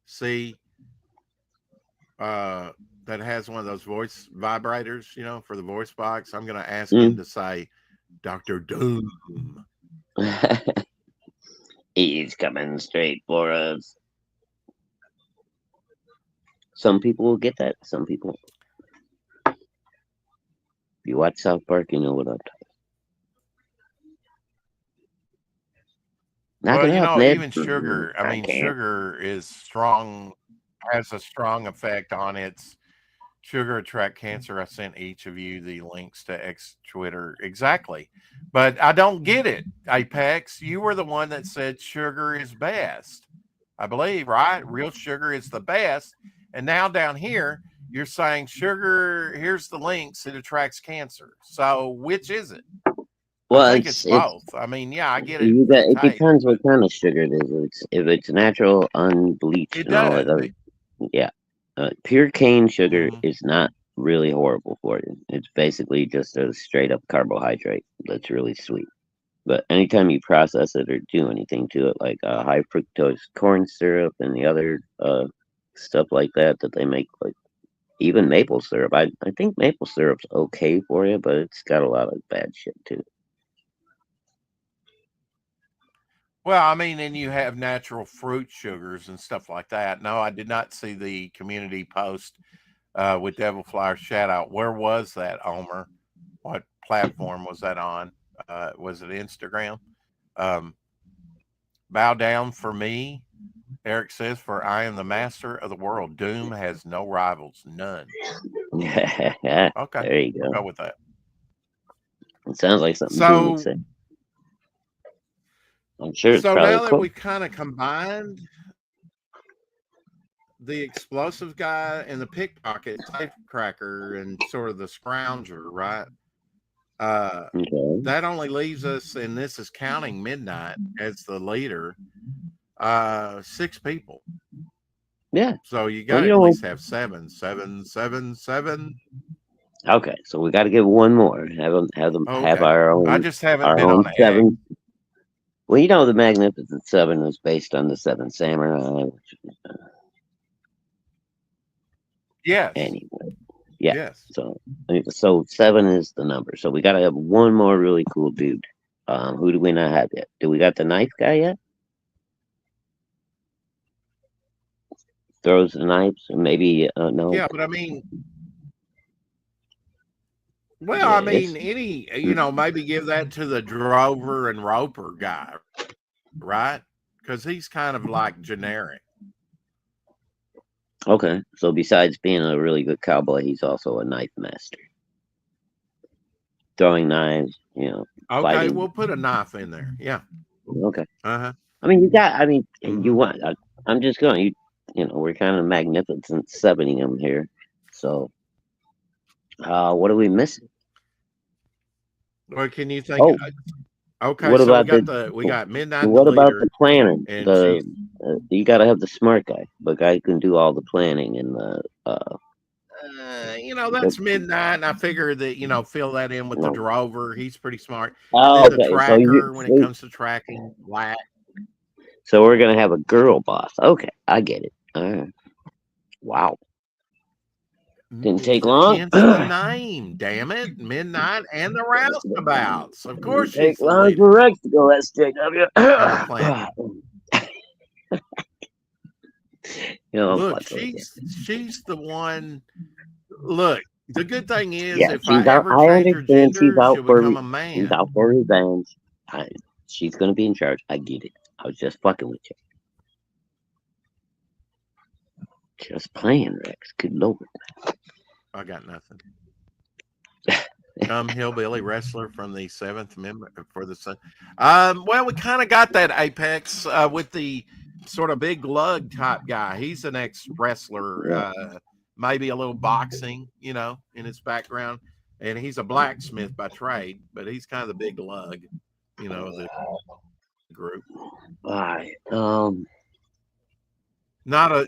see that has one of those voice vibrators, for the voice box, I'm going to ask him to say Dr. Doom. He's coming straight for us. Some people will get that. Some people. If you watch South Park, you know what I'm talking about. Knock Well, it off, Ned. even sugar, I I mean, can't. sugar is strong, has a strong effect on its sugar attract cancer. I sent each of you the links to X Twitter. Exactly. But I don't get it. Apex, you were the one that said sugar is best. I believe, right? Real sugar is the best. And now down here, you're saying sugar, here's the links, it attracts cancer. So which is it? Well, I think it's both. I mean, yeah, I get it you for got. the It taste. depends what kind of sugar it is. If it's natural, unbleached, It and all that does. other, yeah. Pure cane sugar Mhm. is not really horrible for you. It's basically just a straight up carbohydrate that's really sweet. But anytime you process it or do anything to it, like high fructose corn syrup and the other stuff like that they make, like even maple syrup. I think maple syrup's okay for you, but it's got a lot of bad shit too. Well, I mean, and you have natural fruit sugars and stuff like that. No, I did not see the community post with Devil Flower shout out. Where was that, Omer? What platform was that on? Was it Instagram? Um, Bow down for me, Eric says, for I am the master of the world. Doom has no rivals, none. Okay, There you I'll go. go with that. It sounds like something Doom would So, say. I'm sure it's so probably now that cool. we've kind of combined the explosive guy and the pickpocket safecracker and sort of the scrounger, right? Okay. That only leaves us, and this is counting Midnight as the leader, 6 people. Yeah. So you Well, got to at least have 7. Okay, so we got to give one more. Have Okay. our I own just haven't been on X. 7. Well, the Magnificent Seven is based on the 7 Samurai. Yes. Anyway, yeah. Yes. So 7 is the number. So we got to have one more really cool dude. Who do we not have yet? Do we got the knife guy yet? Throws the knives, maybe no. Yeah, but I mean, well, Yeah, I mean, maybe give that to the Drover and Roper guy, right? Because he's kind of like generic. Okay, so besides being a really good cowboy, he's also a knife master. Throwing knives, Okay, fighting. we'll put a knife in there. Yeah. Okay. Uh-huh. I mean, you Mhm. want. I'm just going. We're kind of magnificent 70 them here. So, what are we missing? What can you think? Oh, Okay, what so about we got Midnight the what about the leader, planner? and she's You got to have the smart guy, the guy who can do all the planning and the That's midnight, and I figure that fill that in with the No. drover. He's pretty smart. Oh, And then the okay. tracker when it comes to tracking black. So we're gonna have a girl boss. Okay, I get it. All right. Wow. Didn't take long. Hence the name, damn it. Midnight and the roustabouts. Of course Didn't take she's the long leader. for Rex to go that straight up. And the planet. Look, she's the one. Look, the good thing is, Yeah, if I ever I change her understand she's gender, out she'll for become a man. she's out for revenge. She's gonna be in charge. I get it. I was just fucking with you. Just playing, Rex. Good lord. I got nothing. Come hillbilly wrestler from the 7th Amendment for the Sun. Well, we kind of got that Apex with the sort of big lug type guy. He's an ex-wrestler, maybe a little boxing, in his background. And he's a blacksmith by trade, but he's kind of the big lug, of the group. Why? Not a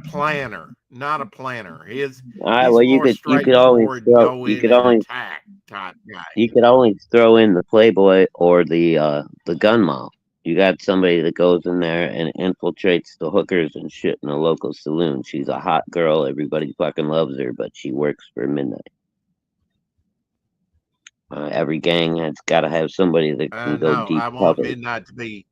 planner. Not a planner. He's all right. Well, you could always attack type guy. You could always throw in the playboy or the gun mob. You got somebody that goes in there and infiltrates the hookers and shit in a local saloon. She's a hot girl. Everybody fucking loves her, but she works for midnight. Every gang has got to have somebody that can go deep. I want midnight to be.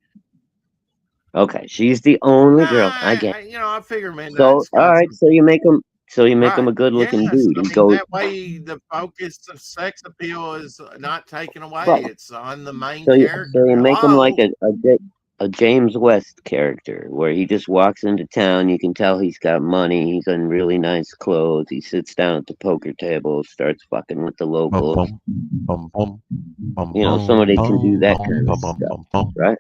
Okay, she's the only girl. I get. I figure midnight. So all right, so you make him. So you make him a good-looking dude. I mean, that way, the focus of sex appeal is not taken away. Right. It's on the main character. So you make him like a James West character, where he just walks into town. You can tell he's got money. He's in really nice clothes. He sits down at the poker table, starts fucking with the locals. Somebody can do that kind of stuff, right?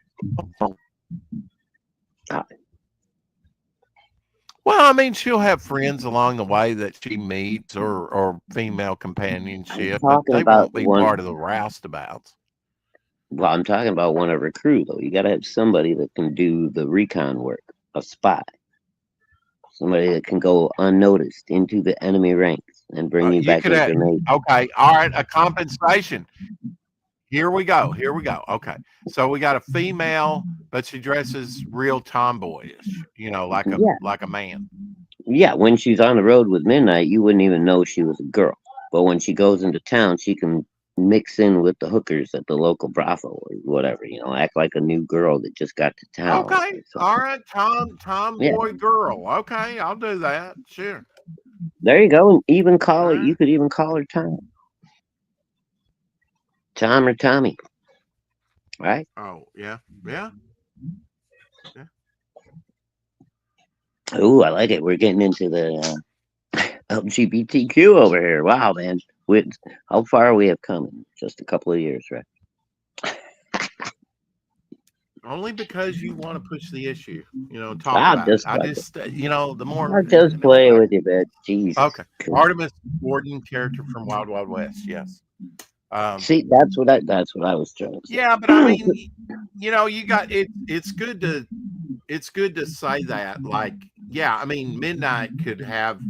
Well, I mean, she'll have friends along the way that she meets or female companionship, but they won't be part of the roustabouts. Well, I'm talking about one of her crew, though. You got to have somebody that can do the recon work, a spy. Somebody that can go unnoticed into the enemy ranks and bring you back information. Okay, all right, a compensation. Here we go. Okay. So we got a female, but she dresses real tomboyish, like a man. Yeah, when she's on the road with Midnight, you wouldn't even know she was a girl. But when she goes into town, she can mix in with the hookers at the local brothel or whatever, act like a new girl that just got to town. Okay. All right, tomboy girl. Okay, I'll do that. Sure. There you go. And even call her, you could even call her Tom. Tom or Tommy, right? Oh, yeah. Oh, I like it. We're getting into the LGBTQ over here. Wow, man. How far we have come in just a couple of years, right? Only because you want to push the issue, talk about it. I just, the more... I'll just play with you, man. Jesus. Okay. Artemis Gordon, character from Wild Wild West, yes. See, that's what I was trying to say. Yeah, but I mean, you got it. It's good to say that. Like, yeah, I mean, Midnight could have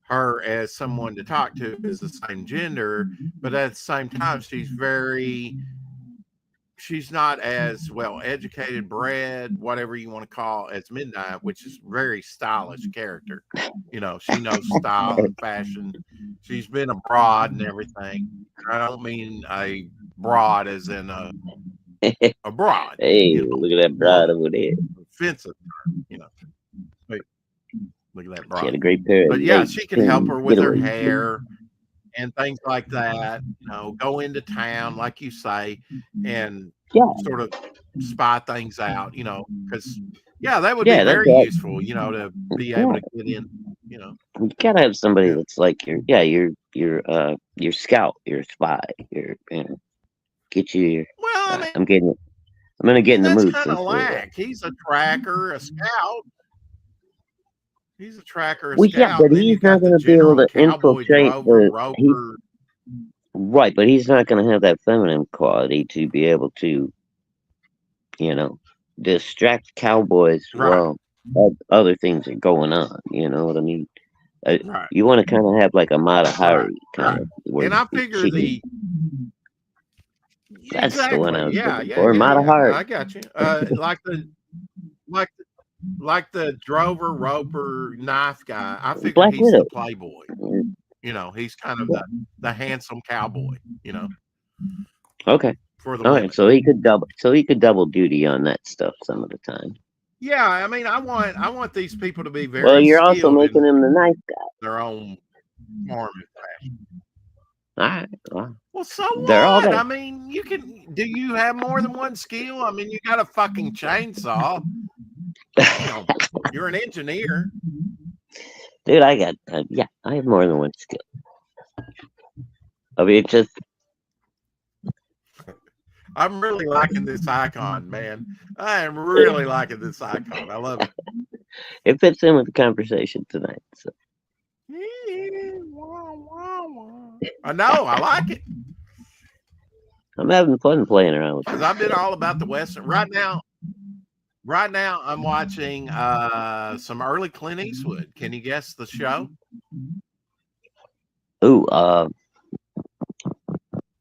her as someone to talk to as the same gender, but at the same time, she's not as well educated, bred, whatever you want to call, as Midnight, which is very stylish character. She knows style and fashion. She's been abroad and everything. I don't mean a broad as in a broad. Hey, look at that broad over there. Offensive term, Look at that broad. She had a great pair. But yeah, she can help her with her hair and things like that. Go into town, like you say, and sort of spy things out. Because that would be very useful. To be able to get in. You gotta have somebody that's like your scout, your spy, get you. Well, I mean, I'm gonna get in the mood. That's kind of lack. He's a tracker, a scout. He's a tracker, a scout. Yeah, but he's not going to be able to infiltrate right, but he's not going to have that feminine quality to be able to, distract cowboys while other things are going on. You know what I mean? Right. You want to kind of have like a Mata Hari Right, kind right. of. Where And I figure she can- the That's the one I exactly, was yeah, looking yeah, for. yeah, Mata yeah. Hari. I got you. Like like the Drover Roper knife guy. I figure Black he's Widow. the playboy. You know, he's kind of the handsome cowboy. You know, Okay. for the All women. right. So he could double. So he could double duty on that stuff some of the time. Yeah, I mean, I want these people to be very Well, you're also skilled making in him the nice guy. their own form and fashion. All right. Well, Well, so they're all what? there. I mean, you can. Do you have more than one skill? I mean, you got a fucking chainsaw. Damn, you're an engineer. Dude, I got. Yeah, I have more than one skill. I mean, it's just. I'm really liking this icon, man. I am really liking this icon. I love it. It fits in with the conversation tonight. So. I know. I like it I'm having fun playing around with because this I've been stuff. all about the Western. Right now, I'm watching some early Clint Eastwood. Can you guess the show? Ooh,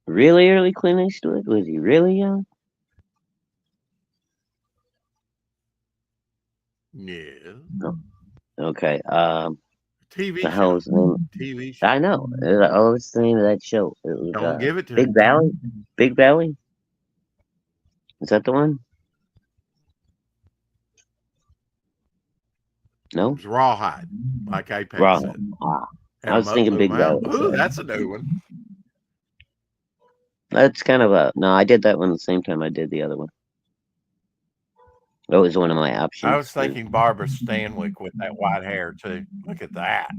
really early Clint Eastwood? Was he really young? Yeah. Okay. TV The show. hell is the name? TV show. I know. Oh, what's the name of that show? It was Don't give it to Big me. Valley. Big Valley. Is that the one? No. It was Rawhide, like Apex Wrong. said. Ah, And I was thinking Big Valley. Ooh, that's a new one. That's kind of a no. I did that one the same time I did the other one. That was one of my options. I was thinking Barbara Stanwyck with that white hair too. Look at that.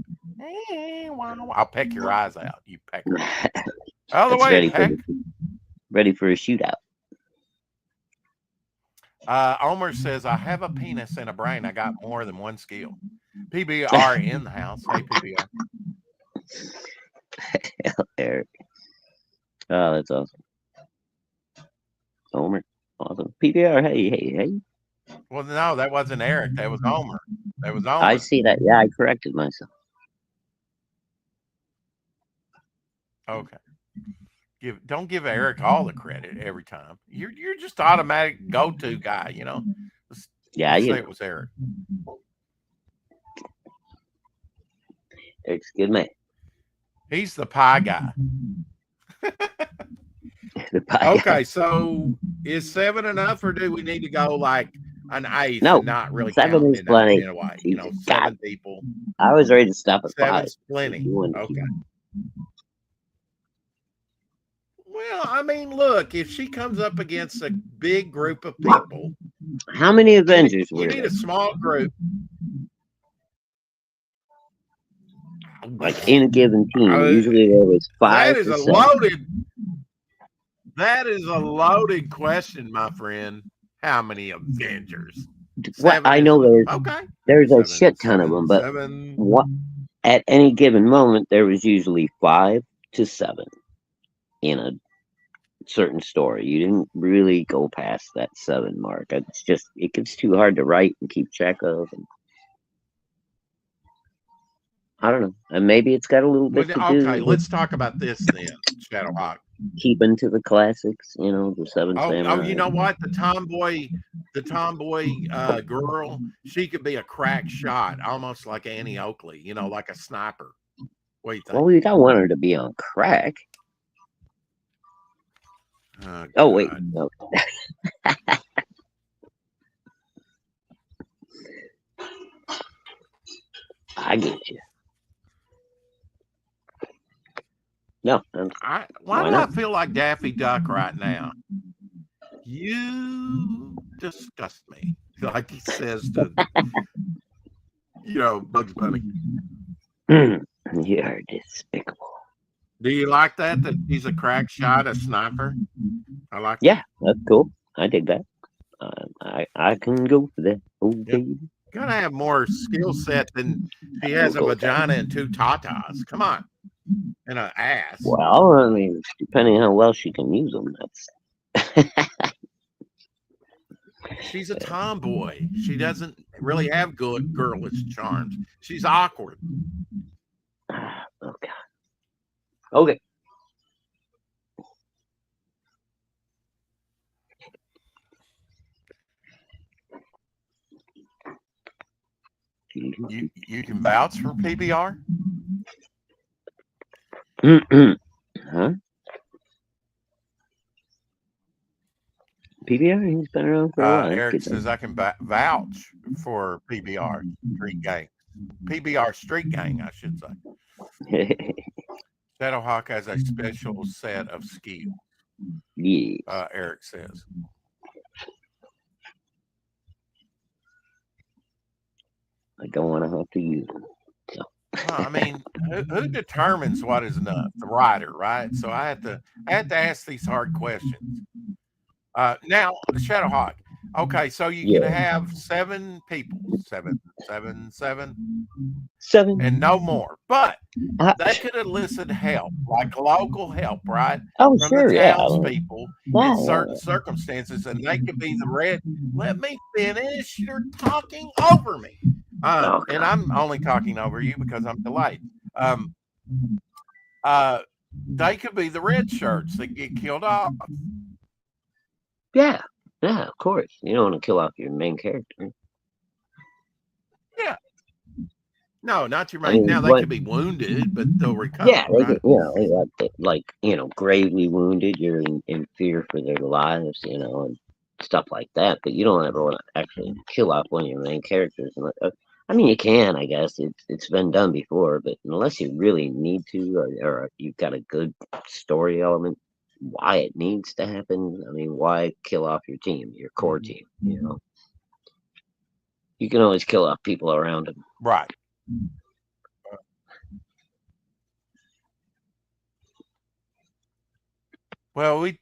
I'll peck your eyes out, you pecker. Out of the It's way, peck. ready for a shootout. Omer says, I have a penis and a brain. I got more than one skill. PBR in the house. Hey, PBR. Eric. Oh, that's awesome. Homer. Awesome. PBR. Hey. Well, no, that wasn't Eric. That was Omer. That was Omer. I see that. Yeah, I corrected myself. Okay. Don't give Eric all the credit every time. You're just automatic go-to guy, you know. Yeah, Let's say it was Eric. Eric's a good man. He's the pie guy. The pie Okay, guy. so is 7 enough, or do we need to go like an 8 No, and not really 7 count is plenty. in a way? You know, Jesus 7 God. people. I was ready to stop at 5. 7's plenty. You wanted to keep- Okay. Well, I mean, look, if she comes up against a big group of people, How many Avengers you were need there? a small group. Like in a given team, usually there was 5 That is to a 7. loaded. That is a loaded question, my friend. How many Avengers? Well, 7 I is know enough. there's a 7, shit ton of 7, them, but 7. what at any given moment there was usually 5 to 7 in a certain story. You didn't really go past that 7 mark. It's just it gets too hard to write and keep track of. And I don't know. And maybe it's got a little bit to do Okay, with let's talk about this then, Shadowhawk. keeping to the classics. You know, the 7 Samurai. You know what? The tomboy girl, she could be a crack shot, almost like Annie Oakley. You know, like a sniper. What do you think? Well, we don't want her to be on crack. Oh wait, no. I get you. No, why do I feel like Daffy Duck right now? You disgust me, like he says to, Bugs Bunny. You're despicable. Do you like that he's a crack shot, a sniper? I like that. Yeah, that's cool. I dig that. I can go for that. Oh, baby. Gotta have more skill set than she has a vagina and 2 tatas. Come on. And an ass. Well, I mean, depending on how well she can use them, that's. She's a tomboy. She doesn't really have good girlish charms. She's awkward. Oh God. Okay. You can vouch for PBR? Huh? PBR, he's been around for a while. Eric says I can vouch for PBR Street Gang. PBR Street Gang, I should say. Shadowhawk has a special set of skills. Yes. Eric says. I don't want to have to use them. So. Well, I mean, who determines what is enough? The writer, right? So I had to ask these hard questions. Now, Shadowhawk. Okay, so you can have 7 people, seven, and no more. But they could elicit help, like local help, right? Oh, from sure, the townspeople in yeah. certain circumstances, and they could be the red. Let me finish. You're talking over me, and I'm only talking over you because I'm delayed. They could be the red shirts that get killed off. Yeah, of course. You don't want to kill off your main character. Yeah. No, not your main. I mean, now they could be wounded, but they'll recover. Yeah, they right? could, like gravely wounded. You're in fear for their lives, and stuff like that. But you don't ever want to actually kill off one of your main characters. I mean, you can, I guess. It's been done before, but unless you really need to, or you've got a good story element, why it needs to happen. I mean, why kill off your team, your core team? You can always kill off people around them. Right. Well, we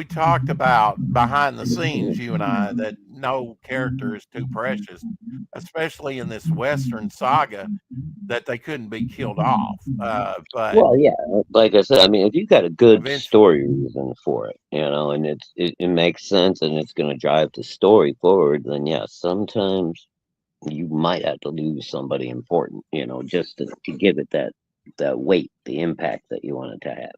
talked about behind the scenes, you and I, that no character is too precious, especially in this Western saga, that they couldn't be killed off. But well, yeah, like I said, I mean, if you've got a good story reason for it, and it makes sense and it's going to drive the story forward, then yeah, sometimes you might have to lose somebody important, just to give it that weight, the impact that you want it to have,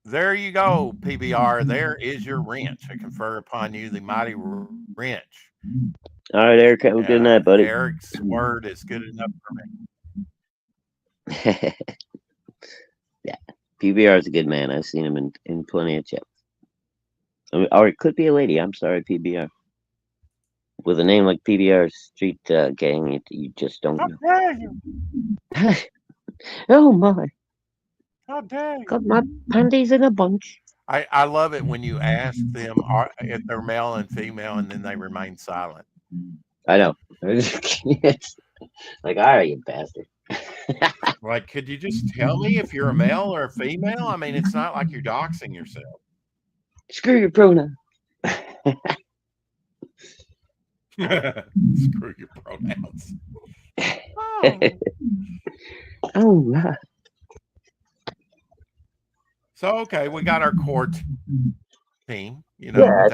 There you go, PBR. There is your wrench. I confer upon you the mighty wrench. All right, Eric. Have a good night, buddy. Eric's word is good enough for me. Yeah, PBR is a good man. I've seen him in plenty of chats. Or it could be a lady. I'm sorry, PBR. With a name like PBR Street Gang, you just don't know. How dare you? Oh my! How dare you? Got my panties in a bunch. I love it when you ask them if they're male and female, and then they remain silent. I know. It's like, all right, you bastard. Like, could you just tell me if you're a male or a female? I mean, it's not like you're doxing yourself. Screw your pronoun. Screw your pronouns. Oh my. So okay, we got our core team. I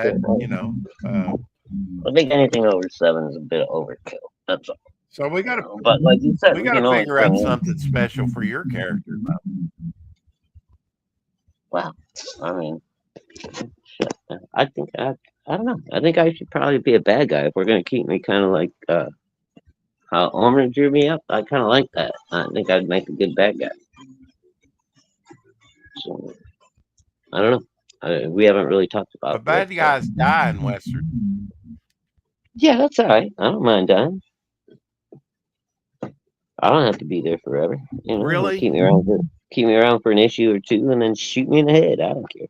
think anything over 7 is a bit of overkill. That's all. So we got to, but like you said, we got to figure out something special for your character. Well, I mean, shit. I think I don't know. I think I should probably be a bad guy if we're gonna keep me kind of like how Homer drew me up. I kind of like that. I think I'd make a good bad guy. So I don't know. We haven't really talked about. But bad guys die in Western. Yeah, that's all right. I don't mind dying. I don't have to be there forever. Really? Keep me around for an issue or two, and then shoot me in the head. I don't care.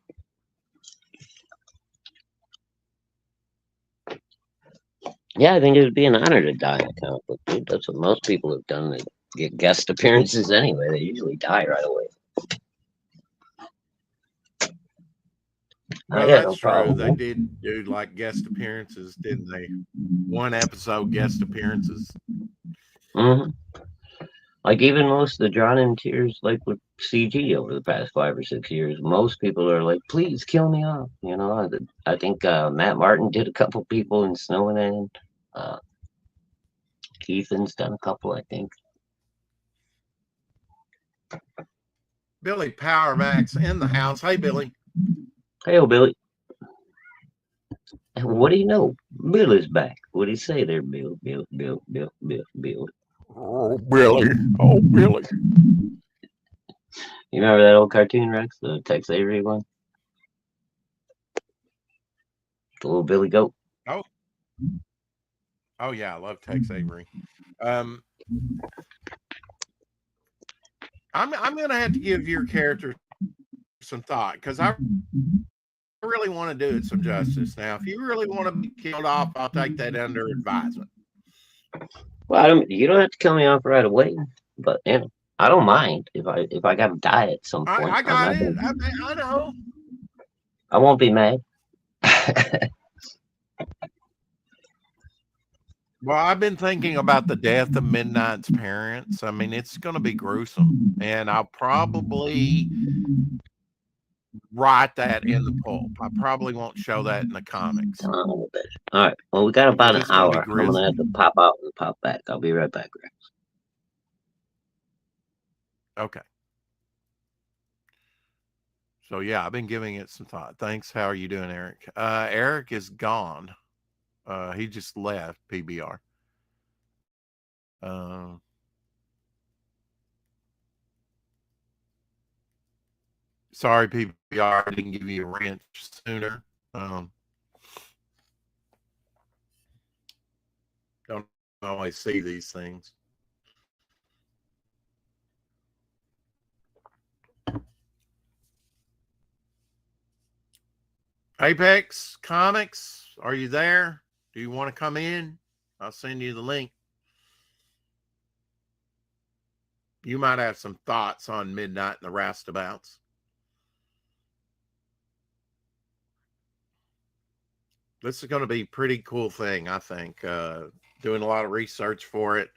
Yeah, I think it would be an honor to die in a comic book, dude. That's what most people have done. They get guest appearances anyway. They usually die right away. Well, that's true. They did do like guest appearances, didn't they? 1 episode guest appearances. Mm-hmm. Like even most of the drawn-in tiers, like with CG over the past 5 or 6 years, most people are like, "Please kill me off." You know, I think Matt Martin did a couple people in Snowman. Uh, Ethan's done a couple, I think. Billy Power Max in the house. Hey, Billy. Hey, oh Billy. What do you know? Bill is back. What do you say there, Bill? Bill, Bill, Bill, Bill, Bill. Oh, Billy. Oh, Billy. You remember that old cartoon, Rex? The Tex Avery one? The little Billy Goat. Oh. Oh, yeah. I love Tex Avery. I'm going to have to give your character some thought because I really want to do it some justice. Now, if you really want to be killed off, I'll take that under advisement. Well, you don't have to kill me off right away, but you know, I don't mind if I got to die at some point. I got it. I know. I won't be mad. Well, I've been thinking about the death of Midnight's parents. I mean, it's going to be gruesome, and I'll probably write that in the pulp. I probably won't show that in the comics. All right. Well, we got about an It's gonna be hour. I'm gonna have to pop out and pop back. I'll be right back, Rex. Okay. So yeah, I've been giving it some thought. Thanks. How are you doing, Eric? Eric is gone. He just left PBR. Sorry, PBR, I didn't give you a wrench sooner. Don't always see these things. Apex Comics, are you there? Do you want to come in? I'll send you the link. You might have some thoughts on Midnight and the Roustabouts. This is going to be a pretty cool thing, I think. Doing a lot of research for it.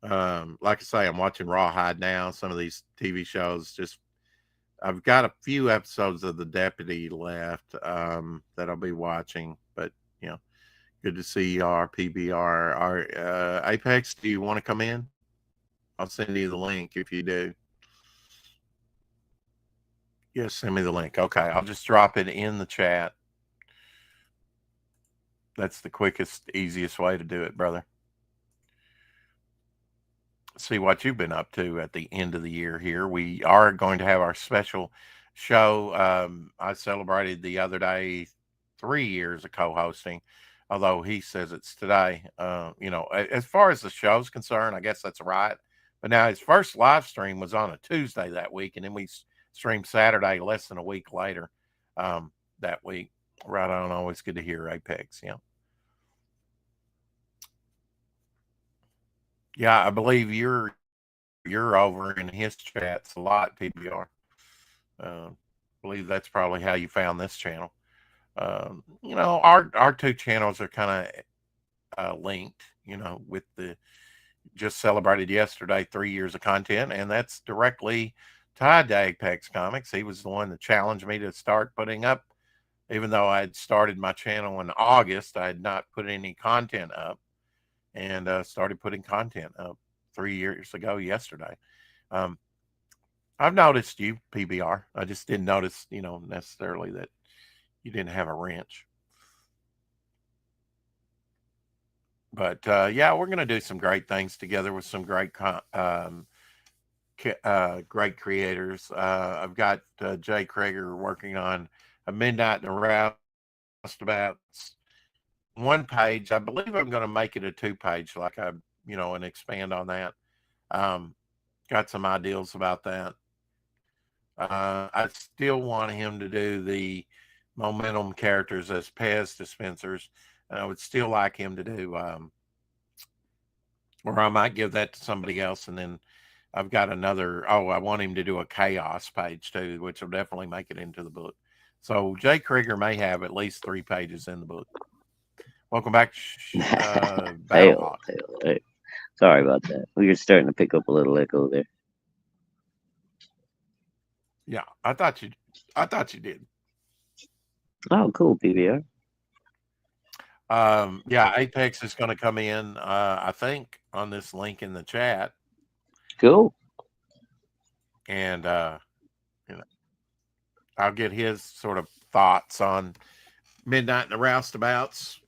Like I say, I'm watching Rawhide now. Some of these TV shows, I've got a few episodes of The Deputy left that I'll be watching. But, you know, good to see our PBR. Our Apex, do you want to come in? I'll send you the link if you do. Yes, send me the link. Okay, I'll just drop it in the chat. That's the quickest, easiest way to do it, brother. See what you've been up to at the end of the year here. We are going to have our special show. I celebrated the other day 3 years of co-hosting, although he says it's today. You know, as far as the show's concerned, I guess that's right. But now his first live stream was on a Tuesday that week, and then we streamed Saturday less than a week later that week. Right on. Always good to hear, Apex. Yeah. Yeah, I believe you're over in his chats a lot, PBR. I believe that's probably how you found this channel. You know, our two channels are kind of linked, you know, with the just celebrated yesterday 3 years of content, and that's directly tied to Apex Comics. He was the one that challenged me to start putting up, even though I had started my channel in August. I had not put any content up, and started putting content up 3 years ago yesterday. I've noticed you, PBR. I just didn't notice, you know, necessarily that you didn't have a wrench. But yeah, we're going to do some great things together with some great great creators. I've got Jay Krager working on a Midnight and a Roustabouts one page. I believe I'm going to make it a 2-page, like you know, and expand on that. Got some ideas about that. I still want him to do the momentum characters as Pez dispensers, and I would still like him to do, or I might give that to somebody else, and then I've got another. Oh, I want him to do a chaos page too, which will definitely make it into the book. So Jay Krieger may have at least 3 pages in the book. Welcome back, Battlehawk. Hey. Sorry about that. We were starting to pick up a little echo there. Yeah, I thought you did. Oh, cool, PBR. Yeah, Apex is going to come in, I think, on this link in the chat, Cool. and you know, I'll get his sort of thoughts on Midnight in the Roustabouts,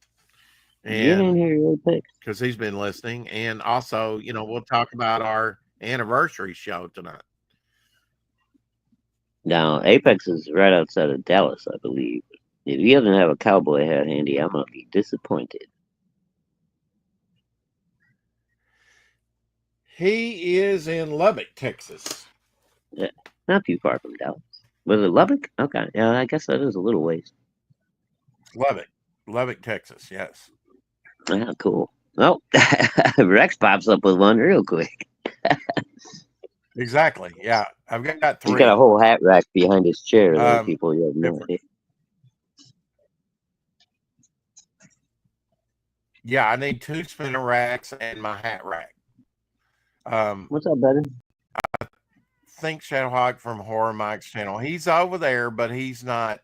Get in and here, Apex. because he's been listening, and also, we'll talk about our anniversary show tonight. Now, Apex is right outside of Dallas, I believe. If he doesn't have a cowboy hat handy, I'm gonna be disappointed. He is in Lubbock, Texas. Yeah, not too far from Dallas. Was it Lubbock? Okay, yeah, I guess that is a little ways. Lubbock, Texas. Yes. Ah, cool. Well, Rex pops up with one real quick. Exactly. Yeah, I've got He's 3. got a whole hat rack behind his chair. There, people, you have no different. idea. Yeah, I need 2 spinner racks and my hat rack. What's up, brother? I think Shadowhawk from Horror Mike's channel. He's over there, but he's not.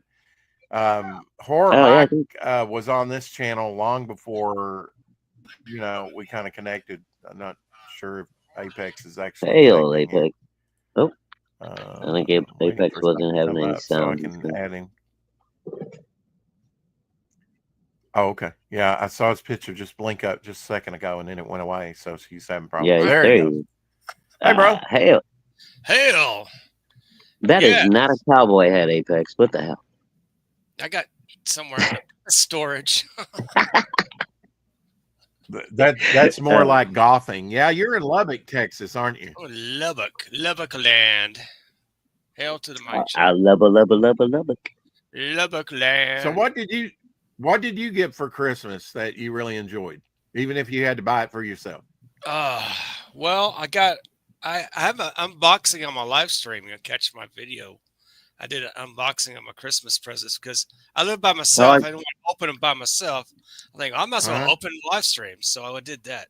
Horror Mike was on this channel long before, we kind of connected. I'm not sure if Apex is actually. Hey, old Apex. Here. Oh, I think Apex wasn't having any sound. So I can add him. Oh, okay. Yeah, I saw his picture just blink up just a second ago, and then it went away. So he's having problems. Yeah, there he goes. Hey, bro. Hell. Hell. That is not a cowboy hat, Apex. What the hell? I got somewhere in the storage. That's more like golfing. Yeah, you're in Lubbock, Texas, aren't you? Oh, Lubbock land. Hail to the mic. I love Lubbock. Lubbock land. So what did you get for Christmas that you really enjoyed, even if you had to buy it for yourself? Well, I have an unboxing on my live stream. You'll catch my video. I did an unboxing of my Christmas presents because I live by myself. I didn't want to open them by myself. I think I might as well open live stream. So I did that.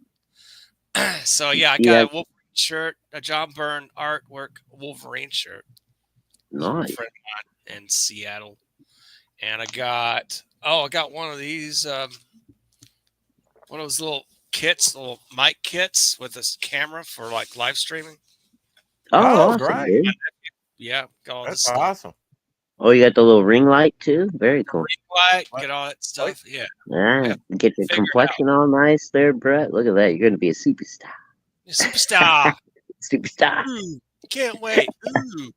So yeah, I got a Wolverine shirt, a John Byrne artwork Wolverine shirt. Nice. A friend of mine in Seattle. And I got one of these one of those little kits, little mic kits with this camera for like live streaming. Oh, awesome, great. Dude. Yeah, got all That's this awesome. Oh, you got the little ring light too? Very cool. Ring light, get all that stuff. Yeah. Get your complexion all nice there, Brett. Look at that. You're gonna be a superstar. Superstar. Superstar. Ooh, can't wait. Ooh.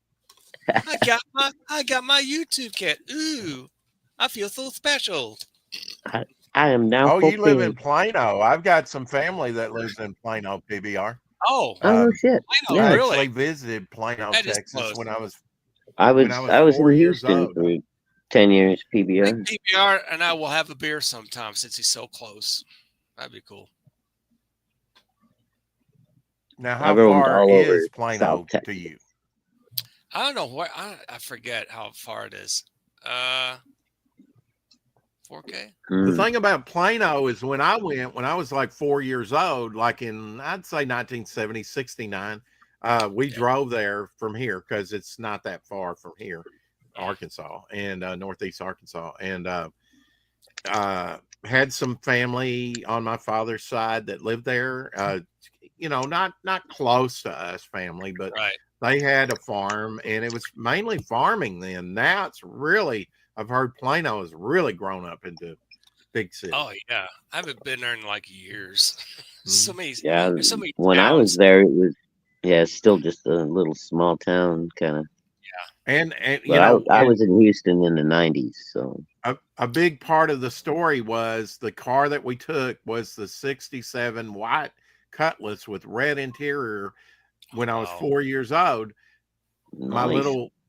I got my YouTube kit. Ooh. I feel so special. I am now. Oh, you live in Plano. I've got some family that lives in Plano, PBR. Oh, shit! Plano, yeah, I really? actually visited Plano, Texas when I was. I was in Houston old. for 10 years. PBR. PBR and I will have a beer sometime since he's so close. That'd be cool. Now, how far is Plano to you? I don't know what I forget how far it is. 4K. The thing about Plano is when I was like 4 years old, like in, I'd say 1970, 69, we drove there from here because it's not that far from here, Arkansas and Northeast Arkansas. And had some family on my father's side that lived there, not close to us family, but they had a farm and it was mainly farming then. Now it's really, I've heard Plano has really grown up into big city. Oh yeah, I haven't been there in like years. So many. Yeah, so many when towns. I was there, it was still just a little small town kind of. Yeah, and I was in Houston in the 90s, so a big part of the story was the car that we took was the '67 white Cutlass with red interior. When I was 4 years old, nice.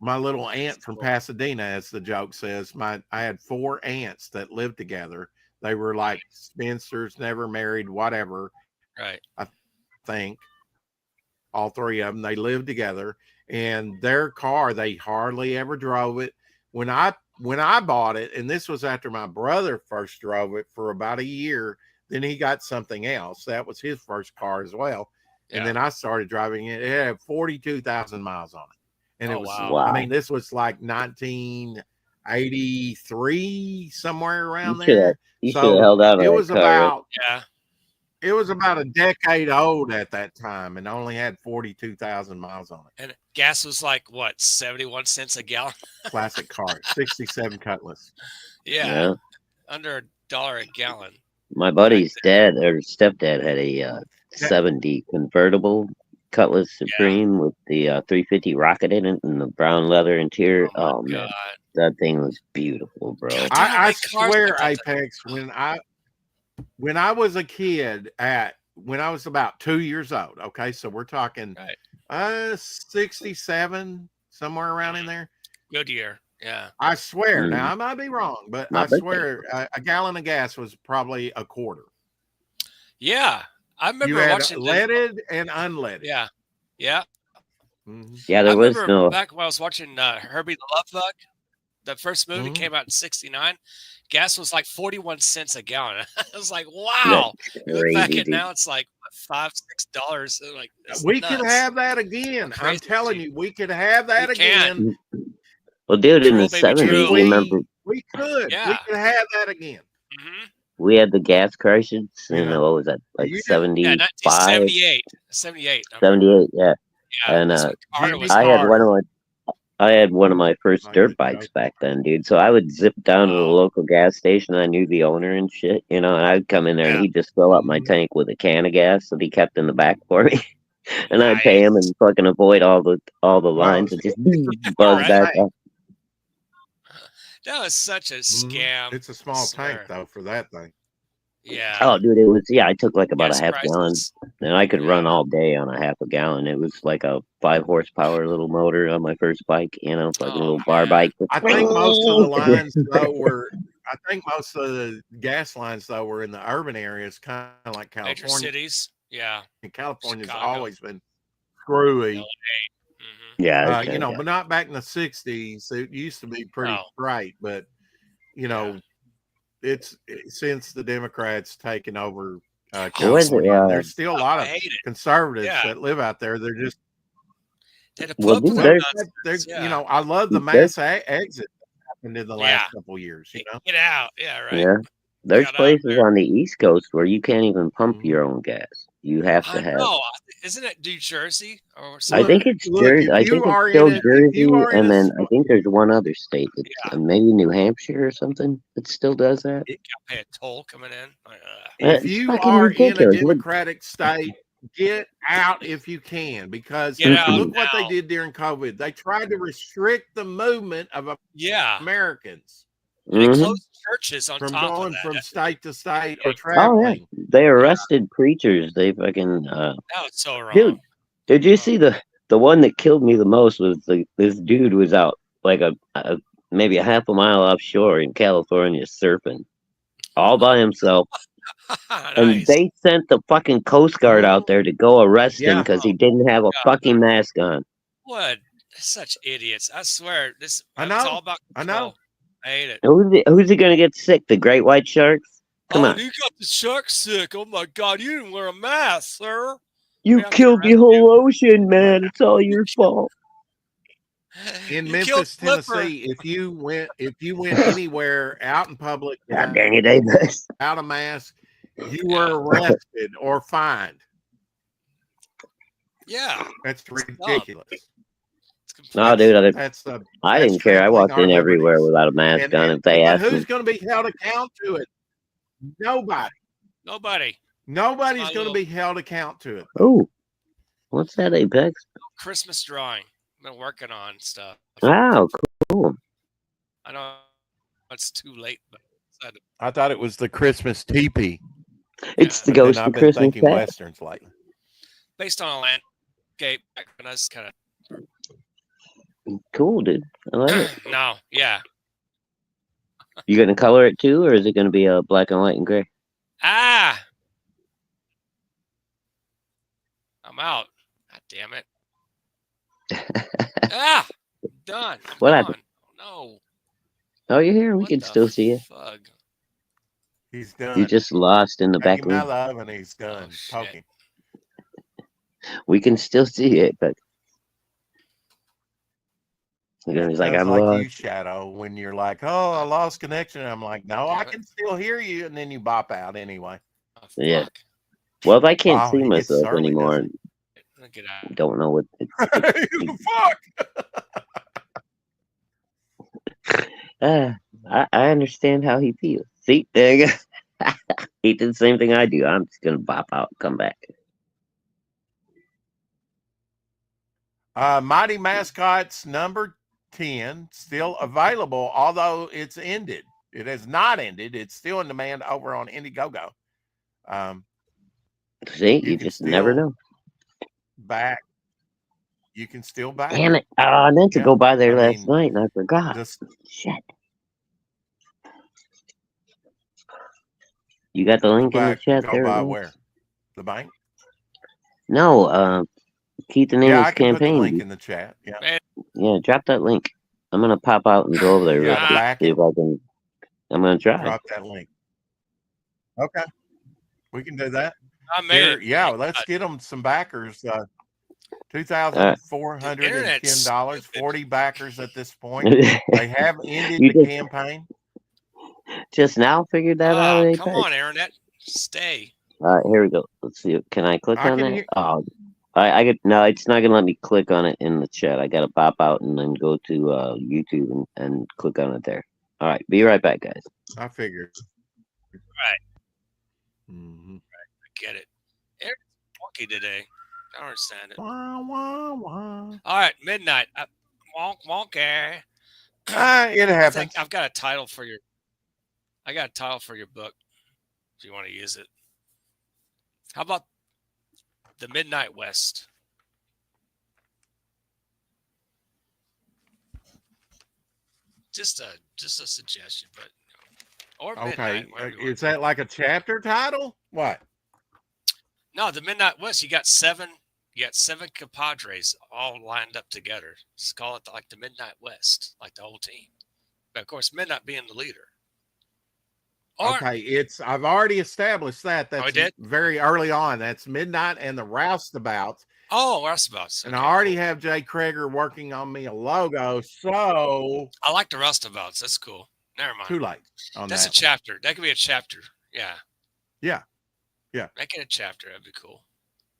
my little aunt from Pasadena, as the joke says, I had 4 aunts that lived together. They were like spinsters, never married, whatever. Right. I think all 3 of them, they lived together, and their car, they hardly ever drove it. When I bought it, and this was after my brother first drove it for about a year, Then he got something else. That was his first car as well. And Yeah. then I started driving it. It had 42,000 miles on it. And it Oh, was, wow. I mean, this was like 1983, somewhere around You should have there. held out on It that was car, Rick. about, Yeah. it was about a decade old at that time and only had 42,000 miles on it. And gas was like what, 71 cents a gallon? Classic car, 67 Cutlass. Yeah. Under $1 a gallon. My buddy's dad or stepdad had a 70 convertible Cutlass Supreme with the 350 rocket in it and the brown leather interior. Oh, man, that thing was beautiful, bro. God, I swear, Apex, when I was a kid when I was about 2 years old, okay, so we're talking 67, somewhere around in there. Good year. Yeah. I swear. Now I might be wrong, but I swear a gallon of gas was probably a quarter. Yeah. I remember you had watching leaded and unleaded. Yeah. Yeah. Mm-hmm. Yeah, there was no back when I was watching Herbie the Love Bug. The first movie came out in '69. Gas was like 41 cents a gallon. I was like, wow. You look back at now, it's like $5, $6. Like, we could have that again. I'm telling you, we could have that again. Well, dude, in the 70s, remember? We could. Yeah. We could have that again. Mm-hmm. We had the gas crisis, and what was that, like 75? 1978. 78. 78, yeah. And I had one of my first dirt bikes back then, dude. So I would zip down to the local gas station. I knew the owner and shit, and I'd come in there and he'd just fill up my tank with a can of gas that he kept in the back for me. And I'd pay him and fucking avoid all the lines and just buzz back up. That was such a scam. It's a small tank though for that thing. Yeah. Oh, dude, it was. Yeah, I took like about a half gallon, and I could run all day on a half a gallon. It was like a 5 horsepower little motor on my first bike. It's like a little bar bike. I think most of the lines though were. I think most of the gas lines though were in the urban areas, kind of like California. Major cities. Yeah. And California's always been screwy. Yeah, but not back in the 60s. It used to be pretty bright, but it's since the Democrats taken over California, there's still a lot of conservatives that live out there. They're just I love the mass exit that happened in the last couple years. Get out, right. Yeah, there's places on the East Coast where you can't even pump your own gas. You have to have. No, isn't it New Jersey or something? I think it's Jersey. I think it's still Jersey, and then I think there's one other state that's maybe New Hampshire or something that still does that. You gotta pay a toll coming in. If you are in a Democratic state, get out if you can, because look what they did during COVID. They tried to restrict the movement of Americans. They closed churches on from top going of that. from state to state or traveling. Oh, yeah. They arrested preachers. They fucking that was so wrong. Dude, did you see the one that killed me the most was this dude was out like maybe a half a mile offshore in California surfing all by himself. Nice. And they sent the fucking Coast Guard out there to go arrest him because he didn't have a fucking mask on. What? Such idiots. I swear. It's all about control. I know. I hate it. Who's he gonna get sick? The great white sharks? Come on. You got the shark sick. Oh my God, you didn't wear a mask, sir. You killed the whole ocean, man. It's all your fault. In Memphis, Tennessee, if you went anywhere out in public God dang it, Davis. Without a mask, you were arrested or fined. Yeah. That's ridiculous. No, dude, I didn't care. I walked in everywhere without a mask on. If they asked who's going to be held account to it? Nobody. Nobody's going to be held account to it. Oh, what's that, Apex? Christmas drawing. I've been working on stuff. Wow, cool. I know it's too late, but I thought it was the Christmas teepee. It's the ghost of Christmas. I've been thinking westerns lately. Based on a landscape, and I just kind of. Cool, dude. I like it. No, yeah. You gonna color it too, or is it gonna be a black and white and gray? I'm out. God damn it. I'm done. What happened? No. Oh, you're here. We can still see you. Fug. He's done. You just lost in the Take back him my room. love, and he's done. shit. Poke him. We can still see it, but he's That like, sounds I'm like you, lost. Shadow, when you're like, "Oh, I lost connection." I'm like, "No, I Damn it. can still hear you," and then you bop out anyway. Oh, Yeah. fuck. Well, if I can't Oh, see he gets myself surly, anymore, doesn't Look at that. don't know what. Fuck. I understand how he feels. See, there you go. He did the same thing I do. I'm just gonna bop out, and come back. Mighty Mascots number 10 still available, although it's ended. It has not ended. It's still in demand over on Indiegogo. See, You you can just never still know. back. You can still back Damn it. it! Oh, I meant to Yeah, go by there I last mean, night and I forgot. just Shit. You got the go link in the back, chat go there, by Lance? where? The bank? No, Keith and Yeah, Amy's I can put the campaign. link in the chat. Yeah. Man, Yeah, drop that link. I'm gonna pop out and go over there real Yeah, the quick. See if backing. I can. I'm gonna try. Drop that link. Okay. We can do that. I made Here, it. yeah, let's get them some backers. All right. $2,410, Stupid. 40 backers at this point. They have ended You the just campaign. now figured that out, Ah, Apex? come on, Internet. Stay. All right, here we go. Let's see. Can I click I on can that? hear. Oh, I get no. It's not gonna let me click on it in the chat. I gotta pop out and then go to YouTube and click on it there. All right, be right back, guys. I figured. Right. Mhm. I get it. Eric's wonky today. I don't understand it. Wah, wah, wah. All right, midnight. Wonk wonker. It I think happens. I've got a title for your. I got a title for your book. If you want to use it. How about the Midnight West? Just a suggestion, but or Okay. midnight. whatever you want Is to that like a chapter title? What? No, the Midnight West. You got seven compadres all lined up together. Just call it like the Midnight West, like the whole team. But of course, Midnight being the leader. Or, Okay, I've already established that. we That's did? very early on. That's Midnight and the Roustabouts. Oh, Roustabouts. And Okay, I already cool. have Jay Kreger working on me a logo, so I like the Roustabouts. That's cool. Never mind. too late on That's that. a chapter. That could be a chapter. Yeah. Yeah. Yeah. Make it a chapter. That'd be cool.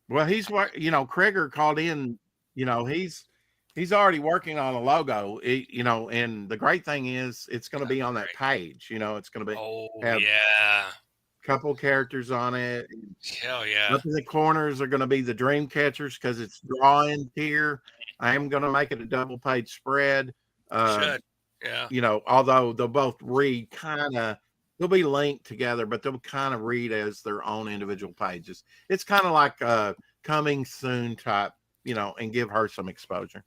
Well, Kreger called in, he's already working on a logo, and the great thing is it's going to be on that page, it's going to be Oh, have yeah. a couple characters on it. Hell yeah. Up in the corners are going to be the dream catchers because it's drawing here. I am going to make it a double page spread. Should. Yeah. Although they'll both read they'll be linked together, but they'll kind of read as their own individual pages. It's kind of like coming soon type, and give her some exposure.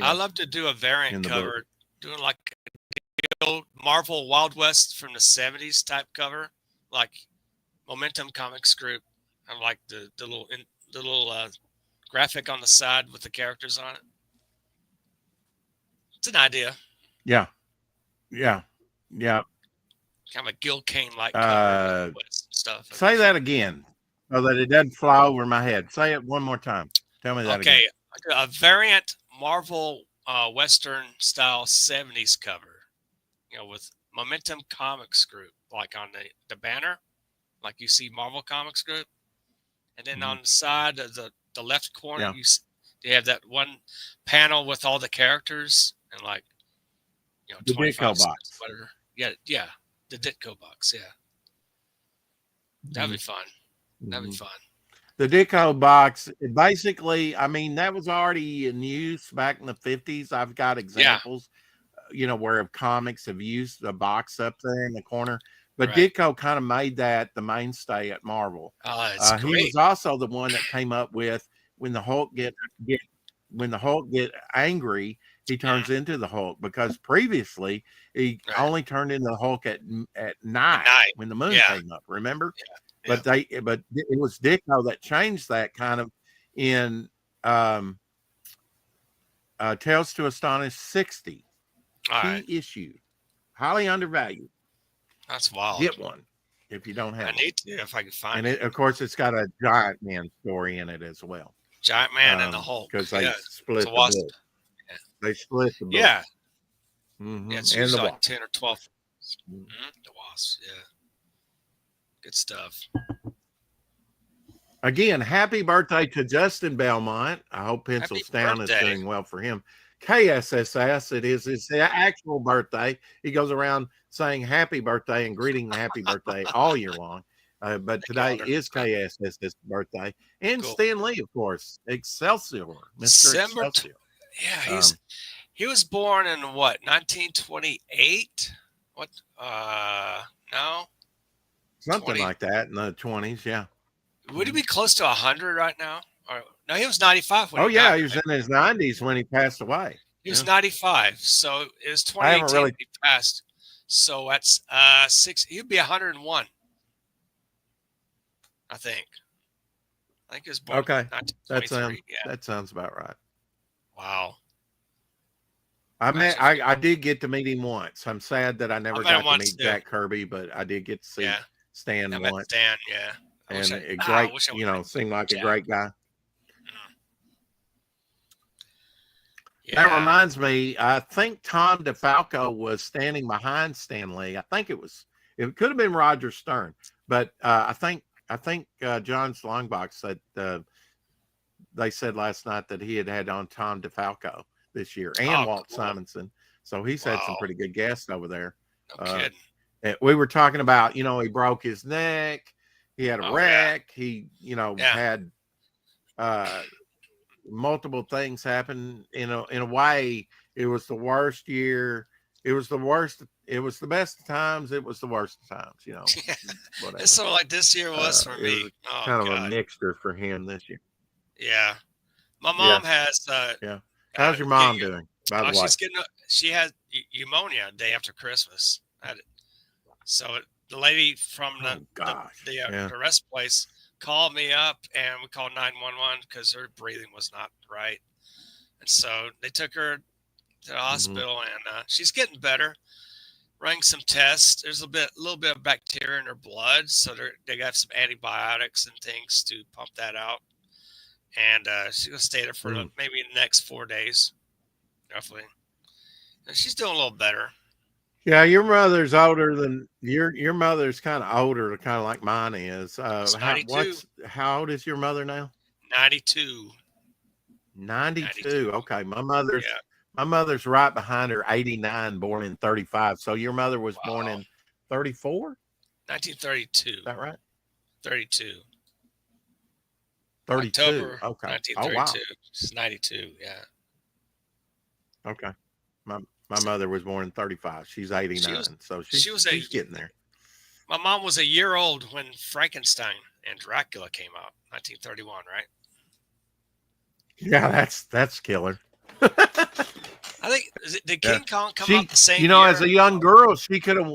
I love to do a variant cover, book. doing like a old Marvel Wild West from the 70s type cover, like Momentum Comics Group, and like the little graphic on the side with the characters on it. It's an idea. Yeah. Yeah. Yeah. Kind of a Gil Kane like cover stuff. Say that again so that it doesn't fly over my head. Say it one more time. Tell me that again. Okay. A variant Marvel Western style 70s cover, with Momentum Comics Group, like on the banner, like you see Marvel Comics Group. And then on the side of the left corner, you have that one panel with all the characters and like, the 25 Ditko box. Whatever. Yeah. The Ditko box. Yeah. That'd be fun. That'd be fun. The Ditko box, basically, that was already in use back in the 50s. I've got examples, where comics have used the box up there in the corner. But Ditko kind of made that the mainstay at Marvel. It's great. He was also the one that came up with when the Hulk get angry, he turns into the Hulk, because previously he only turned into the Hulk at night when the moon came up. Remember? Yeah. But it was Ditko that changed that kind of in Tales to Astonish 60. Key issue, highly undervalued. That's wild. Get one. if you don't I have it. need to if I can find And it. of course, it's got a Giant Man story in it as well. Giant Man and the Hulk. Because they Yeah, split it's the a wasp. book. Yeah. They split the book. Yeah, Mhm. yeah. It's And the usually like Wasp. 10 or 12. Mhm. The Wasp. Yeah, good stuff. Again, happy birthday to Justin Belmont. I hope Penselstown is birthday. doing well for him. KSss, it is his actual birthday. He goes around saying happy birthday and greeting the happy birthday all year long. But today calendar. is KSS's birthday. And Cool. Stan Lee, of course. Excelsior. Mr. December Excelsior. Yeah, he was born in what, 1928? What? No. Something 20. like that in the 20s, yeah. Would he be close to 100 right now? Or, no, he was 95 when Oh, he yeah, died, he was right? in his 90s when he passed away. He was Yeah. 95, so it was I haven't 2018 really- when he passed. So that's he'd be 101, I think. I think he was born Okay. 1923. Yeah. That sounds about right. Wow. I did get to meet him once. I'm sad that I never met him got to once, meet too. Jack Kirby, but I did get to see Yeah. Stan I met once. Stan, yeah. And I great, wish I you would've know, met seemed like Jack. a great guy. Yeah. That reminds me, I think Tom DeFalco was standing behind Stan Lee. I think it could have been Roger Stern, but I think John's Longbox said they said last night that he had on Tom DeFalco this year and Walt cool. Simonson. So he's had some Wow. pretty good guests over there. No kidding. We were talking about, he broke his neck. He had a wreck. Yeah. He, had multiple things happen. In a way, it was the worst year. It was the worst. It was the best of times. It was the worst of times, whatever. It's sort of like this year was for me. Was Oh, kind God. of a mixture for him this year. Yeah. My mom has. Yeah. How's your mom doing? By the way, she had pneumonia day after Christmas. So the lady from the rest place called me up, and we called 911 because her breathing was not right. And so they took her to the hospital, and she's getting better. Running some tests. There's a little bit of bacteria in her blood, so they got some antibiotics and things to pump that out. And she's gonna stay there for maybe the next 4 days, roughly. And she's doing a little better. Yeah, your mother's older than your mother's kind of older, kind of like mine is. How old is your mother now? 92. 92. Okay, my mother's right behind her, 89, born in 35. So your mother was born in 34? 1932. Is that right? 32. 32. October, okay. 1932. Oh wow. She's 92. Yeah. Okay. My mother was born in 35. She's 89. She's getting there. My mom was a year old when Frankenstein and Dracula came out, 1931, right? Yeah, that's killer. I think did King Kong come out the same year? As a young girl, she could have.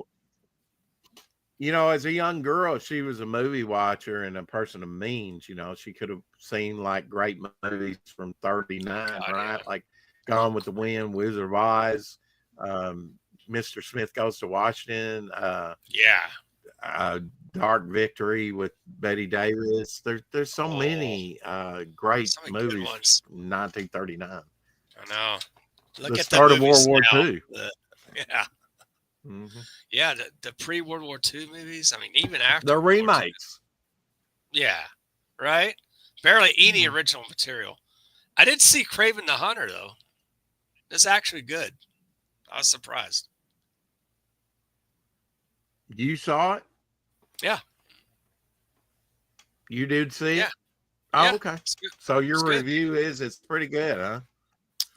As a young girl, she was a movie watcher and a person of means. She could have seen like great movies from 39, right? Yeah. Like Gone with the Wind, Wizard of Oz, Mr. Smith Goes to Washington. Dark Victory with Betty Davis. There's so many great movies from 1939. I know. Look at start of World War II. Yeah. Mm-hmm. Yeah, the pre-World War II movies. I mean, even after the remakes. Yeah, right. Barely any original material. I did see Kraven the Hunter though. It's actually good. I was surprised. You saw it? Yeah. You did see it? Oh, yeah. Okay. So your review is it's pretty good, huh?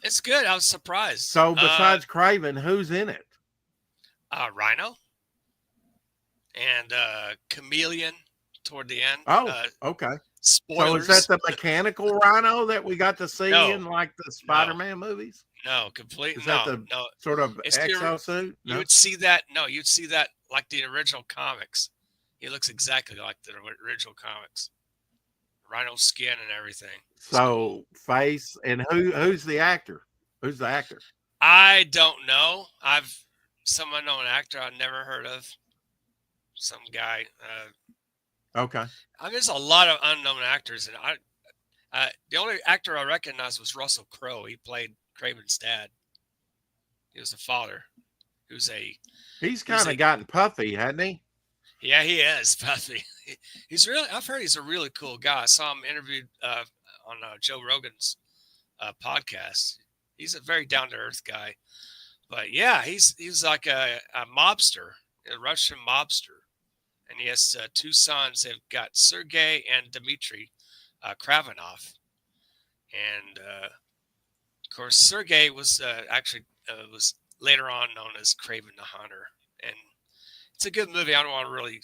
It's good. I was surprised. So besides Kraven, who's in it? Rhino and Chameleon toward the end. Oh, okay. Spoilers. So is that the mechanical Rhino that we got to see in like the Spider-Man movies? No, completely. Is that the sort of exosuit? No? You would see that. No, you'd see that like the original comics. He looks exactly like the original comics. Rhino skin and everything. So face and who's the actor? Who's the actor? I don't know. Some unknown actor I've never heard of. some guy. Okay. I mean, there's a lot of unknown actors, and the only actor I recognized was Russell Crowe. He played Craven's dad. He was the father. He's kind of gotten puffy, hasn't he? Yeah, he is puffy. He's really. I've heard he's a really cool guy. I saw him interviewed on Joe Rogan's podcast. He's a very down to earth guy. But yeah, he's like a mobster, a Russian mobster, and he has two sons. They've got Sergei and Dmitry Kravinov, and of course Sergei was actually was later on known as Craven the Hunter, and it's a good movie. I don't want to really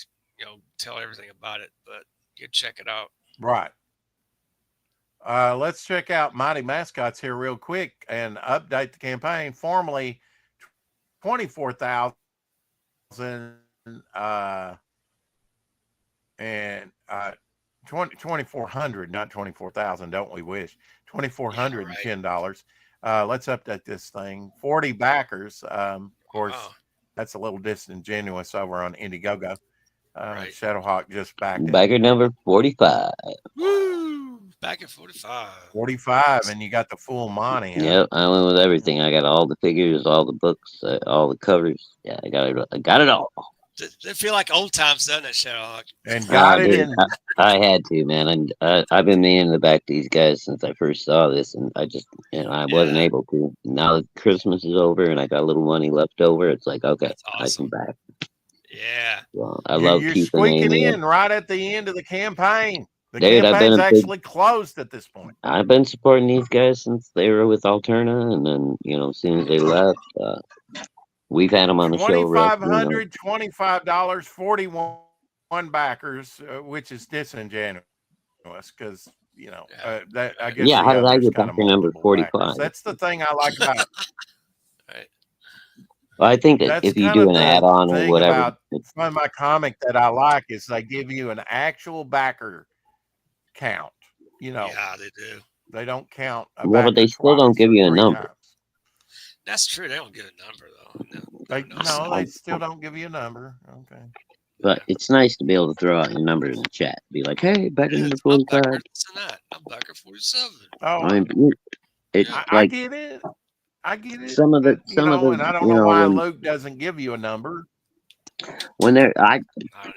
tell everything about it, but you check it out. Right. Let's check out Mighty Mascots here real quick and update the campaign. Formerly 24,000 and 2,400, not 24,000. Don't we wish? $2,410. Let's update this thing. 40 backers. Of course, that's a little disingenuous over on Indiegogo. Right. Shadowhawk just backed it. Backer number 45. Woo! Back at 45. 45, and you got the full Monty. Huh? Yep, I went with everything. I got all the figures, all the books, all the covers. Yeah, I got it all. They feel like old times, doesn't it, Shadowhawk? And got it in. I had to, man. And I've been meaning to back these guys since I first saw this, and I just, I wasn't able to. Now that Christmas is over and I got a little money left over, it's like, okay, That's awesome. I can back. Yeah. Well, I love You're keeping squeaking in right at the end of the campaign. The Dude, campaign's actually closed at this point. I've been supporting these guys since they were with Alterna, and then as soon as they left, we've had them on the show. $2,500, $25, 41 backers, which is disingenuous because that I guess. Yeah, how did I get backer number 45? That's the thing I like about it. Right. Well, I think if you do an add-on or whatever, one of my comic that I like is they give you an actual backer count. Yeah, they do. They don't count. Well, but they still don't give you a number. Times. That's true. They don't give a number though. They still don't give you a number. Okay. But it's nice to be able to throw out your number in the chat. Be like, hey, backer number 45. I'm backer 47. Oh, I mean, I get it. I get it. Some of the, and I don't know why Luke doesn't give you a number. When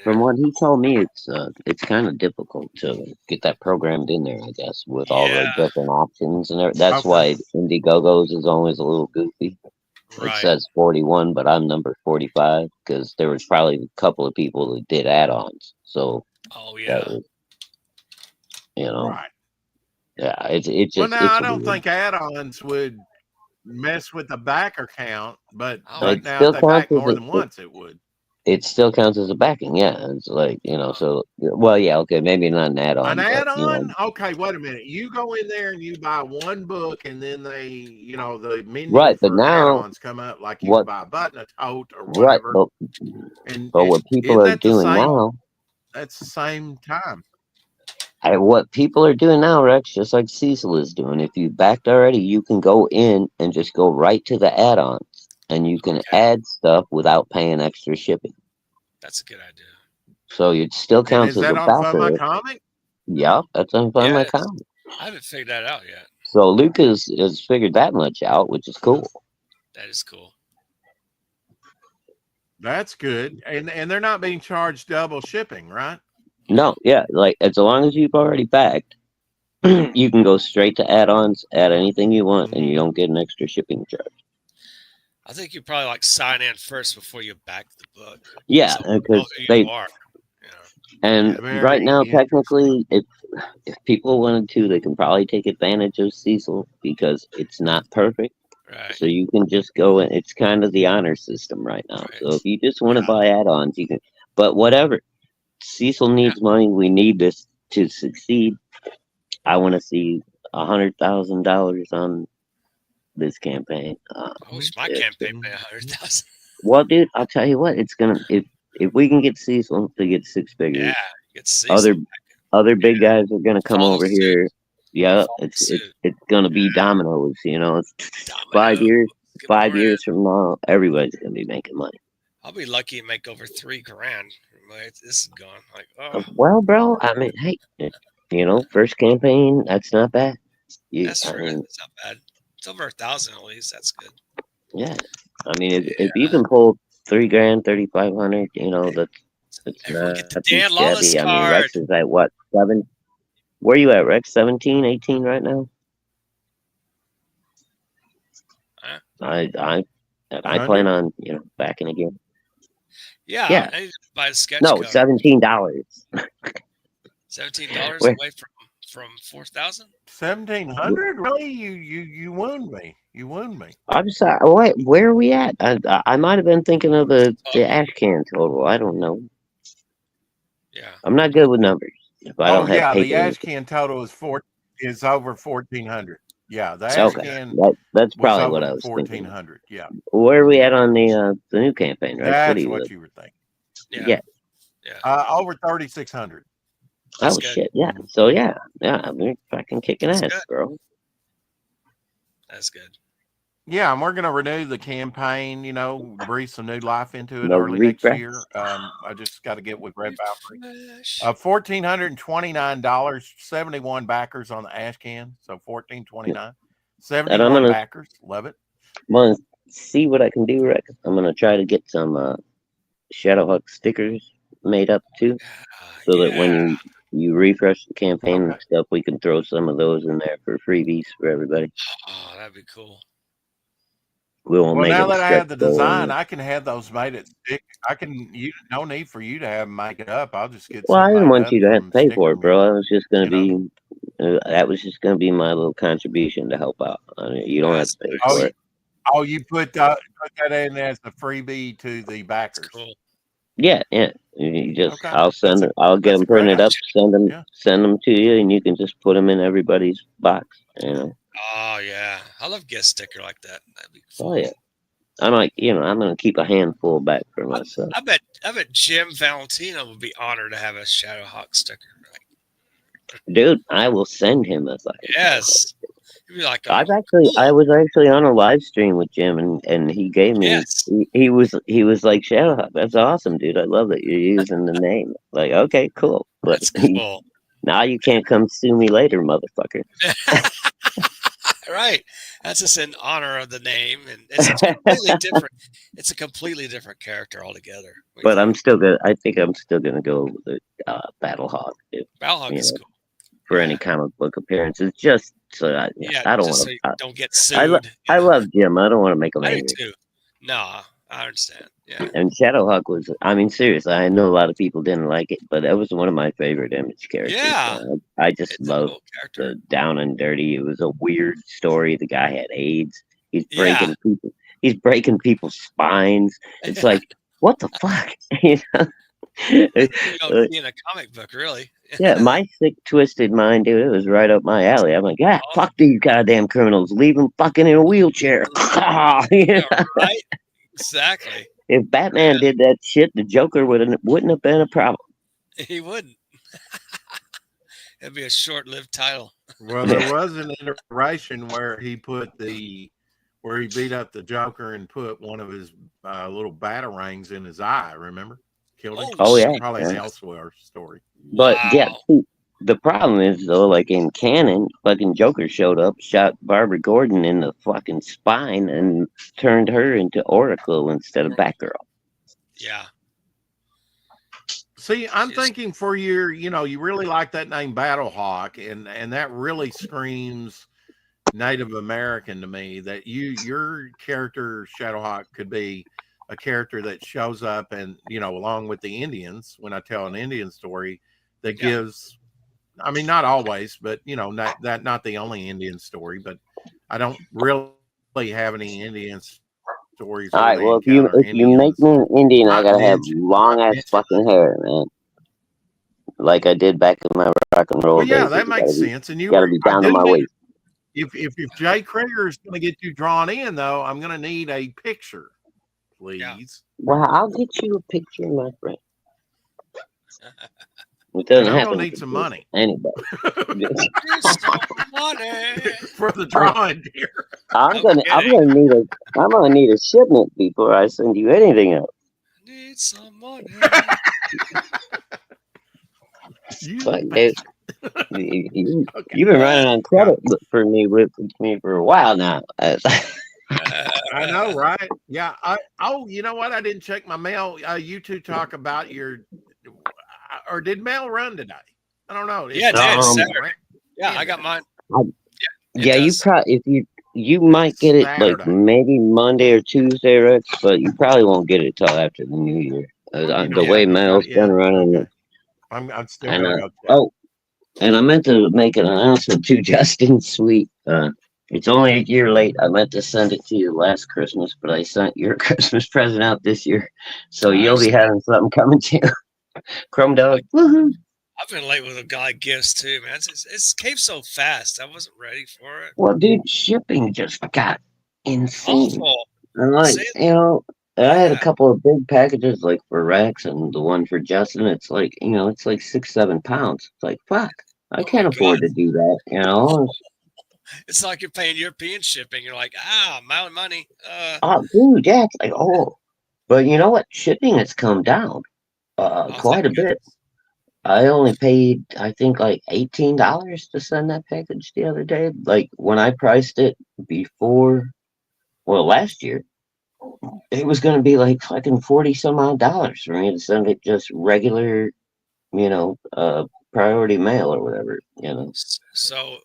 from what he told me, it's kind of difficult to get that programmed in there. I guess with all the different options and everything. That's why Indiegogo's is always a little goofy. Right. It says 41, but I'm number 45 because there was probably a couple of people that did add-ons. So, right. Yeah, it's just. Well, now I don't think add-ons would mess with the backer count, but right now if they back more than once, it would. It still counts as a backing, yeah. It's like, so, well, yeah, okay, maybe not an add-on. An add-on? Okay, wait a minute. You go in there and you buy one book, and then they, the menu but now add-ons come up, like you buy a button, a tote, or whatever. Right, but what people are doing now... That's the same time. What people are doing now, Rex, just like Cecil is doing, if you backed already, you can go in and just go right to the add-ons. And you can add stuff without paying extra shipping. That's a good idea. So it still counts as a backer. Is that on Fund My Comic? Yeah, that's on Fund My Comic. I haven't figured that out yet. So Luke has figured that much out, which is cool. That is cool. That's good. And they're not being charged double shipping, right? No, yeah. Like, as long as you've already backed, you can go straight to add-ons, add anything you want, and you don't get an extra shipping charge. I think you probably sign in first before you back the book. Yeah, because And right now, technically, if people wanted to, they can probably take advantage of Cecil because it's not perfect. Right. So you can just go and it's kind of the honor system right now. Right. So if you just want to buy add-ons, you can. But whatever, Cecil needs money. We need this to succeed. I want to see $100,000 on this campaign. I wish my campaign made 100,000. Well, dude, I'll tell you what, it's gonna if we can get Cecil to get six figures, get Cecil other big guys are gonna come over here. Yeah, it's gonna be dominoes. It's 5 years. 5 years from now, everybody's gonna be making money. I'll be lucky to make over $3 grand. This is gone. Like, oh, Well, bro, I mean, hey, first campaign, that's not bad. that's true. It's not bad. It's over 1,000 at least. That's good. Yeah. I mean, if you can pull $3 grand, 3,500, that's Everyone not get the too Dan Lawless shabby. I mean, card. Rex is at what, 7? Where you at, Rex? 17, 18 right now? I plan on, backing again. Yeah. Yeah. I need to buy the sketch No, cover. $17. $17 Where? away from 4,000. 1,700? Really? You wound me. You wound me. I'm sorry. Wait, where are we at? I might have been thinking of the ash can total. I don't know. Yeah. I'm not good with numbers. If I don't have yeah, paper. the ash can total is over 1,400. Yeah, the ash Okay, can that's was probably what over I was thinking. 1,400. Yeah, Where are we at on the new campaign, right? that's what you were thinking. Yeah. Over 3,600. Oh shit! Yeah. So yeah, we're fucking kicking ass, bro. That's good. Yeah, and we're going to renew the campaign, breathe some new life into it No early refresh. next year. I just got to get with Red Valkyrie. $1,429, 71 backers on the ash can. So $1,429, 71 backers. Love it. I'm going to see what I can do, Rex. I'm going to try to get some Shadowhawk stickers made up too. So that when you refresh the campaign and stuff, we can throw some of those in there for freebies for everybody. Oh, that'd be cool. Well, now that I have the design, I can have those made at stick. No need for you to have them make it up. I'll just get Well, I some didn't made want up you to have to from pay sticker for it, bro. mill, I was just going to be, that was just going to be my little contribution to help out. I mean, you don't have to pay for it. Oh, you put that in as a freebie to the backers. Cool. Yeah. You just, Okay. I'll get them printed up, send them to you, and you can just put them in everybody's box. Oh yeah, I love get a sticker like that. That'd be fun. Oh yeah. I'm like, I'm gonna keep a handful back for myself. I bet Jim Valentino would be honored to have a Shadowhawk sticker. Dude, I will send him a fucking. Yes. He'd be like, I was actually on a live stream with Jim, and he gave me. Yes. He was like, Shadowhawk, that's awesome, dude. I love that you're using the name. Like, okay, cool. But That's cool. Now you can't come sue me later, motherfucker. Right. That's just in honor of the name, and it's completely different. It's a completely different character altogether. But I'm still gonna. I think I'm still gonna go with Battlehawk. Battlehawk is cool for any comic book appearances. Just so I don't want so you don't get sued. I love Jim. I don't want to make him I angry. do too. No, I understand. Yeah. And Shadowhawk was. I mean, seriously, I know a lot of people didn't like it, but that was one of my favorite Image characters. Yeah. I just love the down and dirty. It was a weird story. The guy had AIDS. He's breaking people. He's breaking people's spines. It's like, what the fuck? You don't see in a comic book, really. Yeah, my sick, twisted mind, dude, it was right up my alley. I'm like, fuck these goddamn criminals. Leave them fucking in a wheelchair. Right? Exactly. If Batman did that shit, the Joker wouldn't have been a problem. He wouldn't. It'd be a short-lived title. Well, there was an iteration where he beat up the Joker and put one of his little batarangs in his eye. Remember? Killed him. Oh yeah, probably an Elsewhere story. But the problem is though, like in canon, fucking Joker showed up, shot Barbara Gordon in the fucking spine, and turned her into Oracle instead of Batgirl. Yeah. See, I'm thinking for your, you really like that name Battlehawk, and that really screams Native American to me. That your character Shadowhawk could be a character that shows up and along with the Indians. When I tell an Indian story, that gives. I mean, not always, but not the only Indian story. But I don't really have any Indian stories. All right, well, if you make me an Indian, I gotta have long ass fucking hair, man. Like I did back in my rock and roll days. Yeah, that makes sense. And you gotta be down to my waist. If Jay Krieger is going to get you drawn in, though, I'm going to need a picture, please. Yeah. Well, I'll get you a picture, my friend. It doesn't happen. I'm going to need some money. Anybody. Money for the drawing, dear. I'm gonna need a shipment before I send you anything else. Need some money. You Fuck, dude. bastard. You've Okay. been running on credit for me for a while now. I know, right? Yeah. You know what? I didn't check my mail. You two talk about your, or did mail run today? I don't know. Yeah, it did. Um, Saturday. Yeah, I got mine. It yeah, you does. probably you might get it like Saturday. maybe Monday or Tuesday, Rex, but you probably won't get it till after the New Year. You The don't way think you got mail's it been yet? running, Okay. I'm still and gonna go check. oh, and I meant to make an announcement to Justin Sweet. It's only a year late. I meant to send it to you last Christmas, but I sent your Christmas present out this year, so you'll be having something coming to you. Chrome Dog. Woohoo! I've been late with a guy gifts too, man. It's came so fast. I wasn't ready for it. Well, dude, shipping just got insane. Awful. And like, See? I had a Yeah. couple of big packages like for Rex and the one for Justin. It's like, it's like 6-7 pounds. It's like, fuck, I Oh my can't afford God. to do that. It's like you're paying European shipping. You're like, my money. Oh, dude, yeah, it's like, oh, but you know what? Shipping has come down Thank quite a bit. goodness. I only paid, I think, like $18 to send that package the other day. Like when I priced it before, well, last year, it was going to be like fucking 40 some odd dollars for me to send it just regular, priority mail or whatever. So,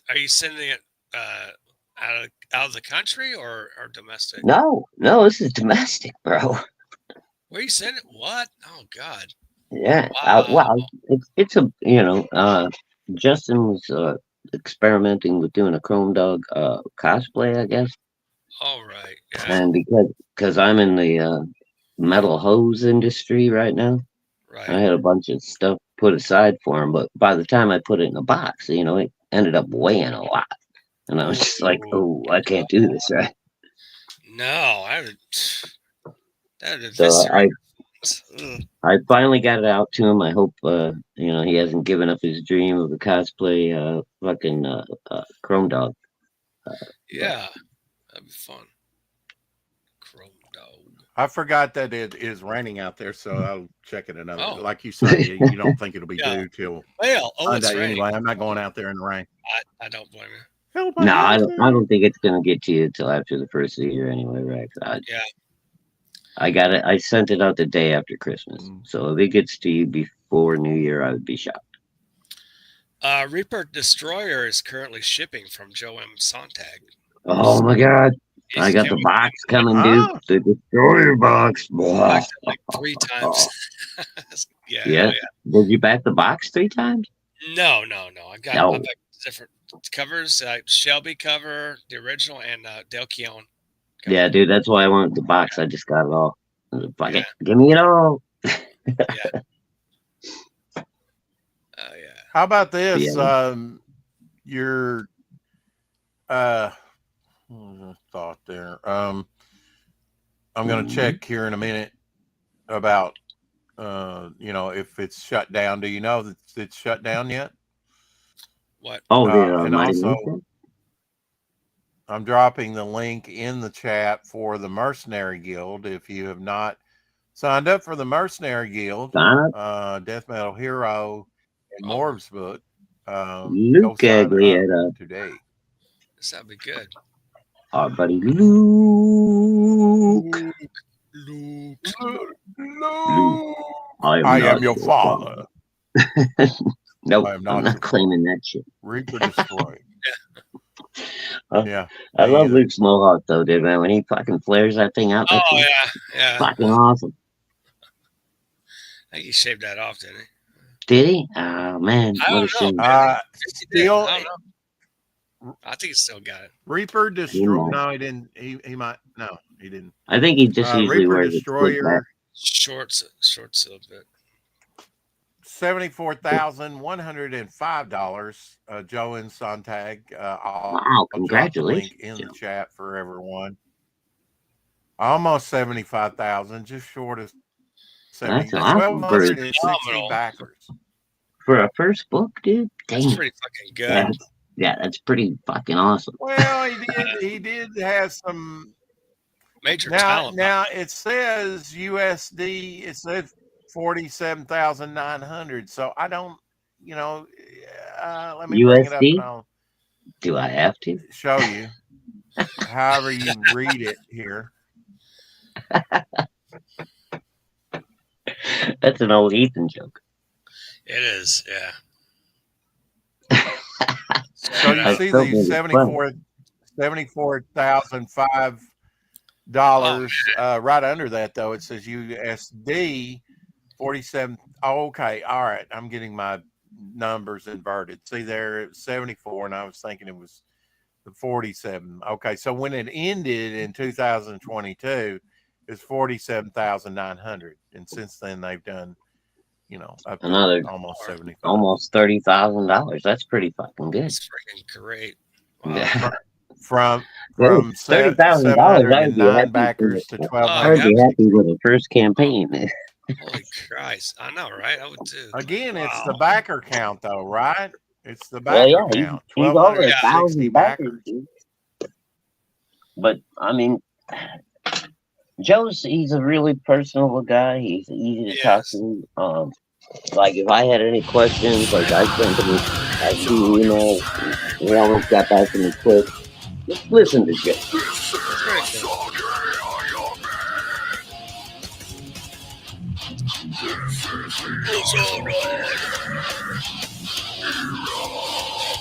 are you sending it out of the country or domestic? No, this is domestic, bro. Where you sending it? What? Oh God! Yeah. Wow. Wow. It's Justin was experimenting with doing a Chrome Dog cosplay, I guess. All right. Yeah. And because I'm in the metal hose industry right now, I Right. had a bunch of stuff put aside for him, but by the time I put it in a box, it ended up weighing a lot. And I was just like, Ooh. oh, I can't do this, right? No, that would So eviscerate. Ugh. I finally got it out to him. I hope he hasn't given up his dream of a cosplay fucking Chrome Dog. Yeah, that'd be fun. Chrome Dog. I forgot that it is raining out there, so I'll check it another. Oh. Like you say, you don't think it'll be Yeah. due till Well, it's Sunday raining. anyway. I'm not going out there in the rain. I don't blame you. Help, No, I have don't think it's gonna get to you till after the first of the year anyway, right? Yeah. I got it. I sent it out the day after Christmas. So if it gets to you before New Year, I would be shocked. Reaper Destroyer is currently shipping from Joe M. Sontag. Oh my God. I got Can the we- box coming, Ah. dude. The Destroyer box. backed it like 3 times. Yeah. yeah. Did you back the box 3 times? No. I No. backed different covers, Shelby cover, the original, and Del Keown. Yeah, dude. That's why I wanted the box. I just got it all. Fuck Yeah. it. Give me it all. Yeah. Oh yeah. How about this? Yeah. Your what was a thought there. I'm going to check here in a minute about if it's shut down. Do you know that it's shut down yet? What? Oh, the And Mighty also, Morphin? I'm dropping the link in the chat for the Mercenary Guild. If you have not signed up for the Mercenary Guild, Sign up. Death Metal Hero and Oh. Morv's book, Luke go sign Gaglietta. up today. That'd be good. Our buddy Luke. Luke. I am your father. Nope, I am not I'm not your claiming that shit. Reaper Destroy. Yeah. I me love either. Luke's mohawk though, dude, man. When he fucking flares that thing out, Oh that's yeah. fucking awesome. I think he shaved that off, didn't he? Did he? Oh man, I what a don't know. shame. I Still, don't know. I think he still got it. Reaper Destroy. might. No, he didn't. He might. No, he didn't. I think he just usually Reaper wears it slick back. Destroyer, Shorts a little bit. $74,105. Joe and Sontag. I'll Wow, drop the congratulations. link in the chat for everyone. Almost 75,000, just short of 70. That's awesome. 1,260 backers. For a first book, dude? That's Dang. pretty fucking good. Yeah, that's pretty fucking awesome. Well, he did have some Major Now, talent. now it says USD. It says 47,900. So I don't, you know, let me bring it up and USD? I'll Do I have to? show you. However you read it here. That's an old Ethan joke. It is, yeah. So you I see still the think it's funny. $74,005 right under that though. It says USD 47. Oh, okay, all right. I'm getting my numbers inverted. See there, it was 74, and I was thinking it was the 47. Okay, so when it ended in 2022, it's 47,900, and since then they've done, you know, up to Another almost 75. almost $30,000. That's pretty fucking good. It's freaking great. Wow. Yeah. From $30,000, I'd be 709 happy. backers to I'd 1,200. be happy with the first campaign. Holy Christ. I know, right? I would too. Again, it's the Wow. backer count, though, right? It's the Well, backer yeah, count. he's over 1,260 1,000 backers, backers. dude. But I mean, he's a really personable guy. He's easy to talk Yes. to. Like if I had any questions, like I sent him a few emails. He always got back to me quick. Just listen to Joe. That's very cool.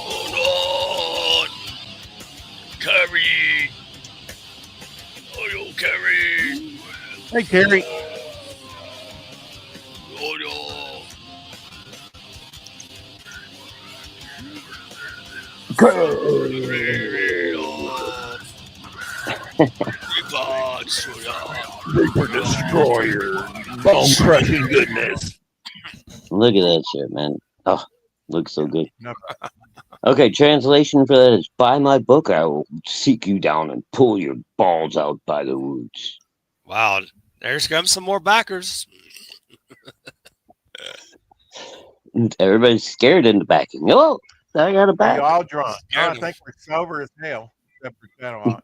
Hold on. Carrie. Oh, yo, Carrie. Hey, Terry. Oh, no. Super Destroyer. Bone crushing goodness. Look at that shit, man. Oh, looks so good. Okay, translation for that is: buy my book, I will seek you down and pull your balls out by the roots. Wow. There's come some more backers. Everybody's scared into backing. Oh, I got a You back. all drunk. Oh, I think we're sober as hell, except for Shadowhawk.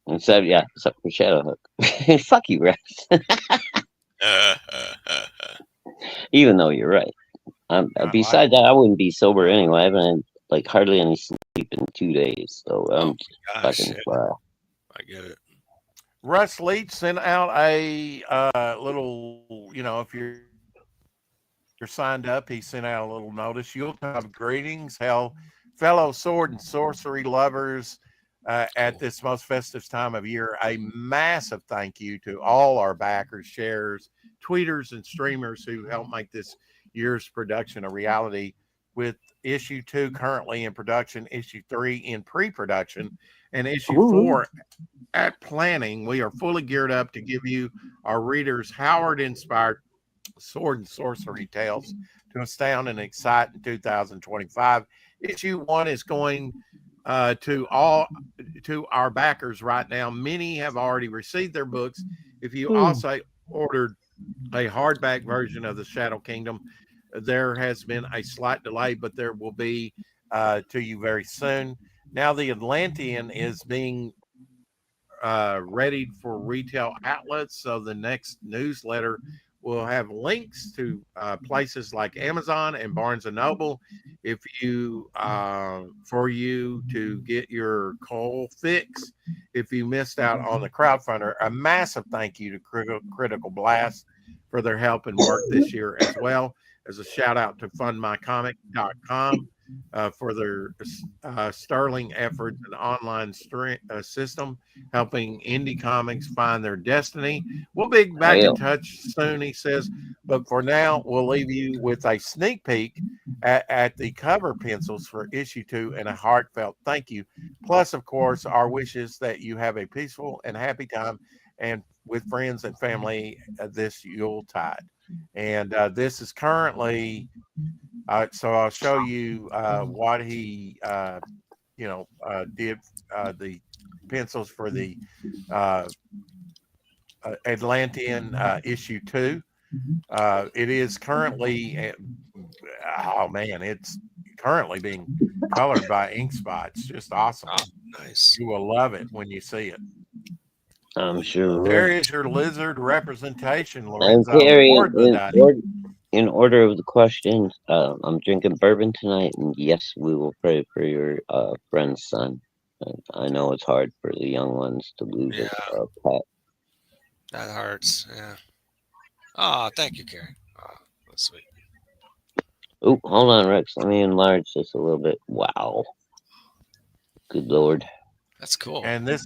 Except for Shadowhook. Fuck you, Rex. Even though you're right. Besides that, I wouldn't be sober anyway. I haven't had like hardly any sleep in 2 days, so I'm just fucking wow. I get it. Russ Leach sent out a little, you know, if you're signed up, he sent out a little notice. You'll have greetings, fellow sword and sorcery lovers at this most festive time of year. A massive thank you to all our backers, sharers, tweeters, and streamers who helped make this year's production a reality, with issue 2 currently in production, issue 3 in pre-production, and issue 4 at planning. We are fully geared up to give you, our readers, Howard-inspired sword and sorcery tales to astound and excite in 2025. Issue 1 is going to our backers right now. Many have already received their books. If you also ordered a hardback version of the Shadow Kingdom, there has been a slight delay, but there will be to you very soon. Now the Atlantean is being readied for retail outlets, so the next newsletter will have links to places like Amazon and Barnes and Noble. If you for you to get your coal fix, if you missed out on the crowdfunder, a massive thank you to Critical Blast for their help and work this year, as well as a shout out to fundmycomic.com for their sterling efforts and online system, helping indie comics find their destiny. We'll be back in touch soon, he says, but for now, we'll leave you with a sneak peek at the cover pencils for issue 2 and a heartfelt thank you. Plus, of course, our wishes that you have a peaceful and happy time and with friends and family this Yuletide. And this is currently, so I'll show you what he, did the pencils for the Atlantean issue 2. It is currently, oh man, it's currently being colored by ink spots. Just awesome. Oh, nice. You will love it when you see it. I'm sure. There is your lizard representation, And Lorenzo. Carrie, Ward Badati. in order of the questions, I'm drinking bourbon tonight, and yes, we will pray for your friend's son. And I know it's hard for the young ones to lose Yeah, a pet. that hurts. Yeah. Oh, thank you, Carrie. Oh, that's sweet. Oh, hold on, Rex. Let me enlarge this a little bit. Wow. Good Lord. That's cool. And this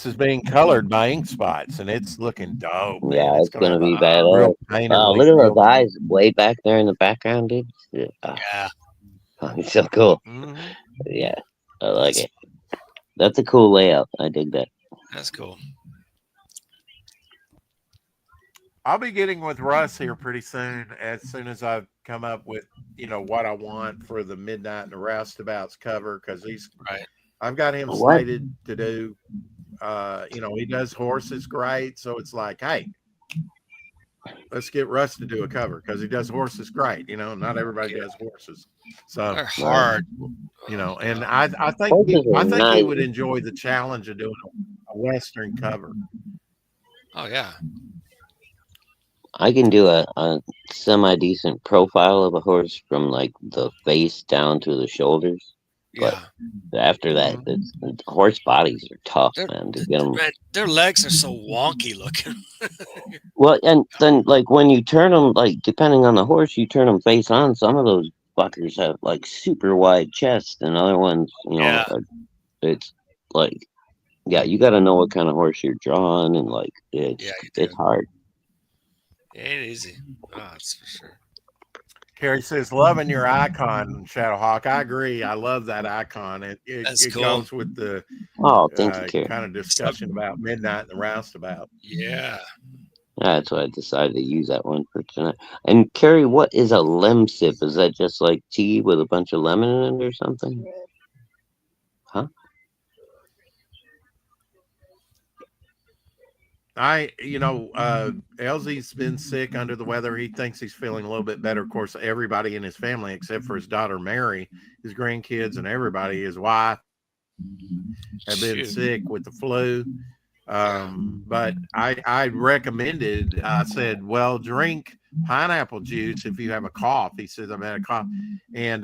is being colored by ink spots, and it's looking dope, man. Yeah, It's it's gonna gonna have be a badass. real painterly Look at feel those to it. eyes way back there in the background, dude. Yeah, Yeah, it's so cool. Mhm. Yeah, I like it. That's a cool layout. I dig that. that's cool. I'll be getting with Russ here pretty soon as I've come up with, what I want for the Midnight and the Roustabouts cover, because Right. I've got him What? slated to do, he does horses great. So it's like, hey, let's get Russ to do a cover because he does horses great. Not everybody does horses. So, They're hard. and I think Horses I are think he nice. would enjoy the challenge of doing a Western cover. Oh yeah. I can do a semi-decent profile of a horse from like the face down to the shoulders. But Yeah. after that, the horse bodies are tough, They're- man. To get them. Man, their legs are so wonky looking. Well, and then like when you turn them, like depending on the horse, you turn them face on. Some of those fuckers have like super wide chests, and other ones, Yeah. it's like, yeah, you got to know what kind of horse you're drawing, and like Yeah, you it's do. hard. It ain't easy. Oh, that's for sure. Carrie says, loving your icon, Shadowhawk. I agree. I love that icon. It That's cool. goes with the Oh, thank you, Carrie. kind of discussion about Midnight and the Roustabout. Yeah. That's why I decided to use that one for tonight. And Carrie, what is a lem sip? Is that just like tea with a bunch of lemon in it or something? Huh? Elsie's been sick, under the weather. He thinks he's feeling a little bit better. Of course, everybody in his family, except for his daughter Mary, his grandkids, and everybody, his wife, have been Shoot. sick with the flu. But I recommended, I said, well, drink pineapple juice if you have a cough. He says, I've had a cough. And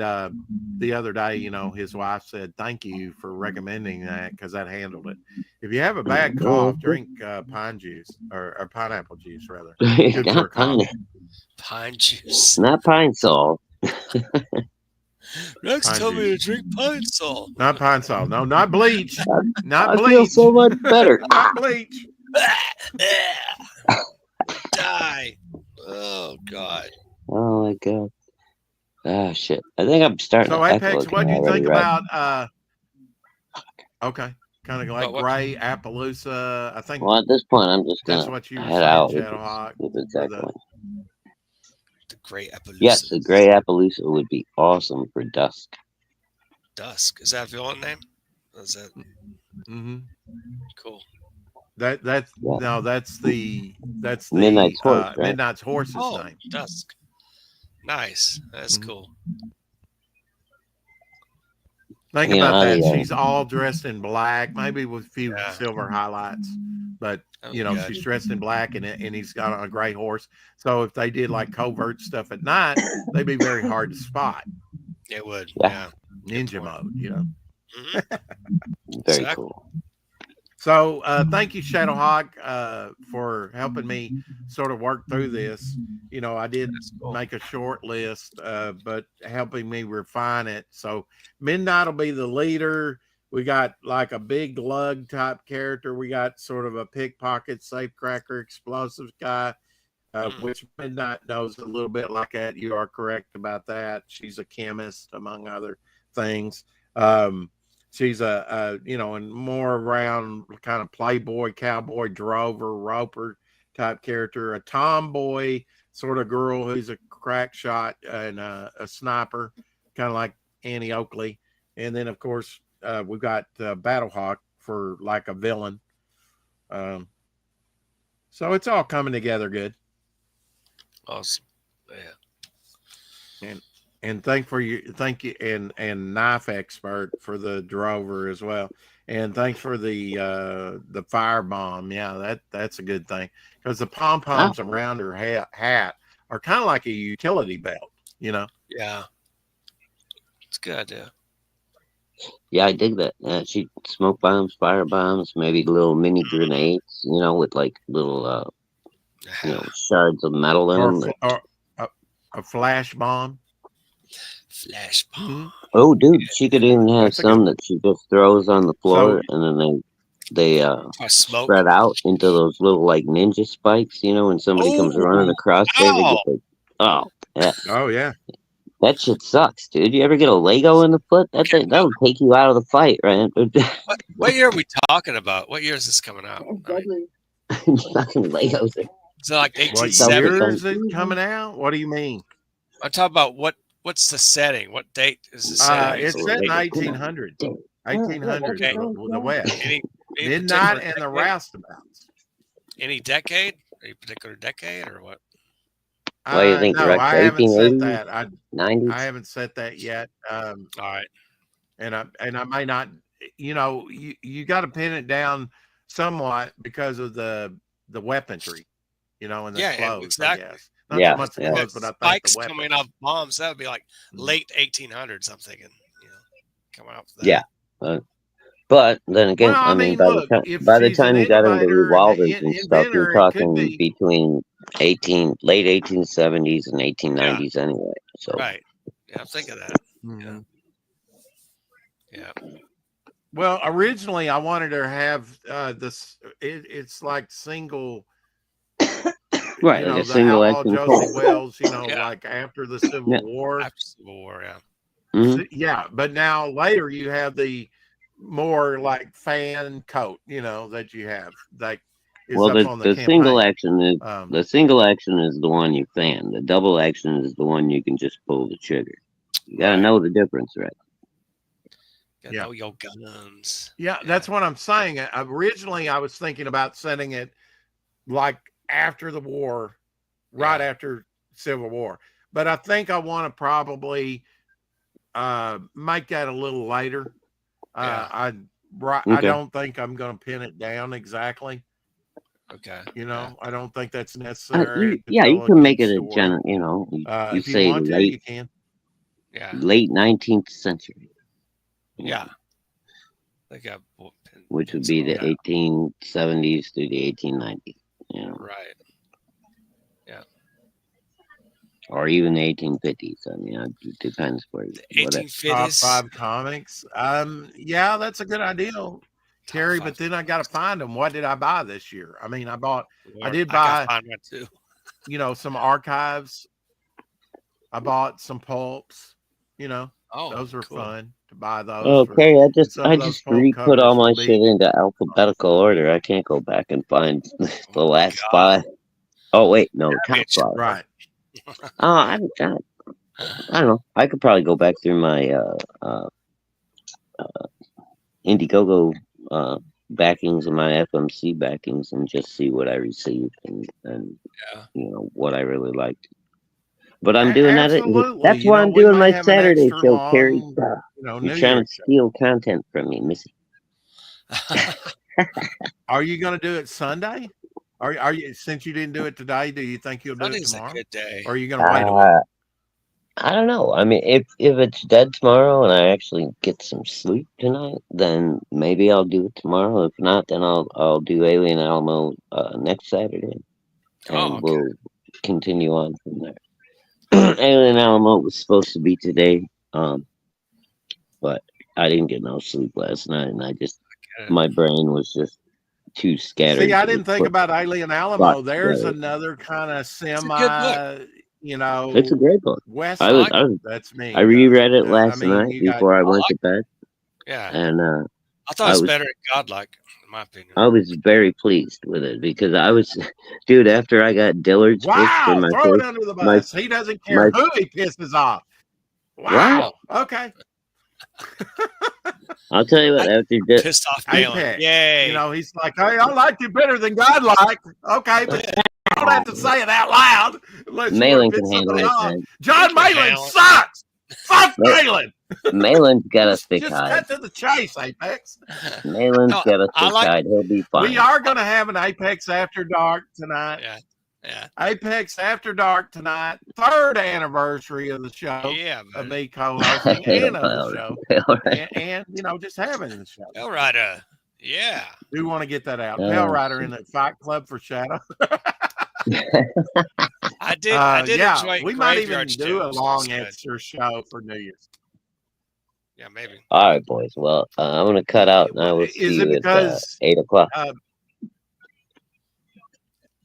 the other day, his wife said, thank you for recommending that, because that handled it. If you have a bad cough, drink pine juice or pineapple juice, rather. Good for a cough. Pine juice. Not pine sol. Rex Pine told me to juice. drink pine salt. Not pine salt. No, not bleach. Not I bleach. feel so much better. Not bleach. Die. Oh God. Oh my god. Ah shit. I think I'm starting So to Apex, echo what do you already, think right? about okay, kind of like What? gray Appaloosa? I think Well, at this point, I'm just that's gonna what you were head saying, out with Shadowhawk. this echoing. The Great Appaloosa. Yes, the gray Appaloosa would be awesome for dusk. Dusk. Is that a villain name? Is that Mm-hmm. cool? That's Yeah. no, that's the Midnight's horse, right? Midnight's horse's Oh, name. Dusk. Nice. That's Mhm. cool. Think Yeah, about that. yeah. She's all dressed in black, maybe with a few Yeah. silver highlights, but That'd be good. she's dressed in black, and he's got on a gray horse. So if they did like covert stuff at night, they'd be very hard to spot. It would. Yeah. Yeah. Ninja mode, Mhm. Very Exactly. cool. So thank you, Shadowhawk, for helping me sort of work through this. I did That's cool. make a short list, but helping me refine it. So Midnight will be the leader. We got like a big lug type character. We got sort of a pickpocket, safecracker, explosives guy, which Midnight knows a little bit like that. You are correct about that. She's a chemist, among other things. She's and more around kind of playboy, cowboy, drover, roper type character, a tomboy sort of girl who's a crack shot and a sniper, kind of like Annie Oakley. And then, of course, we've got Battlehawk for like a villain. So it's all coming together good. Awesome. Yeah. And thank you and Knife Expert for the drover as well. And thanks for the fire bomb. Yeah, that's a good thing because the pom poms around her hat are kind of like a utility belt. You know. Yeah, it's a good idea. Yeah, I dig that. She smoke bombs, fire bombs, maybe little mini grenades, with like little shards of metal in Or, them. or a flash bomb. Flash bomb. Oh, dude, she could even have That's a some good that she just throws on the floor, So and then they Smoke. spread out into those little like ninja spikes. When somebody comes running Oh, across there, they ow. get the yeah. oh yeah. That shit sucks, dude. You ever get a Lego in the foot? That'll take you out of the fight, right? What year are we talking about? What year is this coming out? It's deadly. Fucking Legos. Is it like What 1870? year is it coming out? What do you mean? I'm talking about what's the setting? What date is the setting? It's set in 1800. 1800s. Okay. The West. Any Midnight particular and the decade? roustabouts. Any decade? Any particular decade or what? What do you think, No, Rex? I haven't set 1880s, that. I 90s? haven't set that yet. All right. And I may not. You got to pin it down somewhat because of the weaponry, and the Yeah, clothes. exactly. I guess not Yeah, so much the yeah. clothes, but I think Spikes the weapons. coming off bombs, that would be like Mhm. late 1800s, I'm thinking. Coming out with that. Yeah. But then again, Well, I I mean, mean, by look, the if time she's an you got into innovator and revolvers an and stuff, you're inventor, it could talking be. between late 1870s and 1890s anyway. So Right. Yeah, I'm thinking that. Mhm. Yeah. Well, originally I wanted her to have this. It's like single. right, like a The single outlaw action Josie Colt. Wells. Yeah. Like after the Civil Yeah. War. After Civil War, yeah. Mhm. Yeah, but now later you have the more like fan coat. That you have like is Well, up on the the campaign. single action is Um, the single action is the one you fan. The double action is the one you can just pull the trigger. You gotta Right. know the difference, right? Gotta Yeah. know your guns. Yeah, that's what I'm saying. Originally, I was thinking about setting it like after the war, right Yeah. after Civil War. But I think I want to probably make that a little later. Yeah. I Okay. don't think I'm going to pin it down exactly. Okay. I don't think that's necessary. You can make it a general. general. You If you say want to, you can. Yeah. late 19th century. Yeah. They got Which would be the 1870s through the 1890s. Right. Or even the 1850s. I mean, it depends where you. Top 1850s. 5 comics. Yeah, that's a good idea, Terry. five. But then I got to find them. What did I buy this year? I mean, I did I buy, gotta find one too. some archives. I bought some pulps. Oh, Those are cool. fun to buy those. Okay, I just some of those pulp re-put all covers my will be- shit into alphabetical order. I can't go back and find the last God. 5. Oh wait, no, top bitch. 5. Right. I don't know. I could probably go back through my Indiegogo backings and my FMC backings and just see what I received and Yeah. what I really liked. But I'm doing that. Absolutely. That's why I'm we doing may my have an Saturday extra show, long, Carrie. New You're trying Year's to show. steal content from me, Missy. Are you going to do it Sunday? Are you, since you didn't do it today, do you think you'll do it Sunday's a tomorrow? good day. Or are you going to wait a week? I don't know. I mean, if it's dead tomorrow and I actually get some sleep tonight, then maybe I'll do it tomorrow. If not, then I'll do Alien Alamo next Saturday, and Oh, okay. we'll continue on from there. Alien Alamo was supposed to be today, but I didn't get no sleep last night, and my brain was just too scattered. See, I to didn't think put about Alien Alamo. thoughts There's together. another kind of semi, It's a great book. West. That's me. I reread it last mean, night you got- before I went to bed, Yeah. and I thought it was better than Godlike, in my opinion. I was very pleased with it because dude, after I got Dillard's fixed for Wow, my throw it face, under the bus. He doesn't care who he pisses off. Wow. Okay. I'll tell you what, after Pissed off Apex. Malin. Yay. He's like, hey, I like you better than Godlike. Okay, but you don't have to say it out loud. Unless you Malin want to can piss handle somebody it, off. man. John He can Malin handle it. sucks. Fuck Ma- Malin. Malin's got a Just thick hide. cut to the chase, Apex. Malin's No, got a I thick like. hide. He'll be fine. We are going to have an Apex After Dark tonight. Yeah, yeah, Apex After Dark tonight. 3rd anniversary of the show. yeah, Of man. me co-hosting and of the show. All right. And just having the show. All right. Yeah. Do want to get that out. Oh, Pale Rider in the Fight Club for Shadow. I did yeah, enjoy we might even Graveyards do too, a so long it's good. extra show for New Year's. Yeah, maybe. All right, boys. Well, I'm gonna cut out, and I will see Is you it at because 8 o'clock.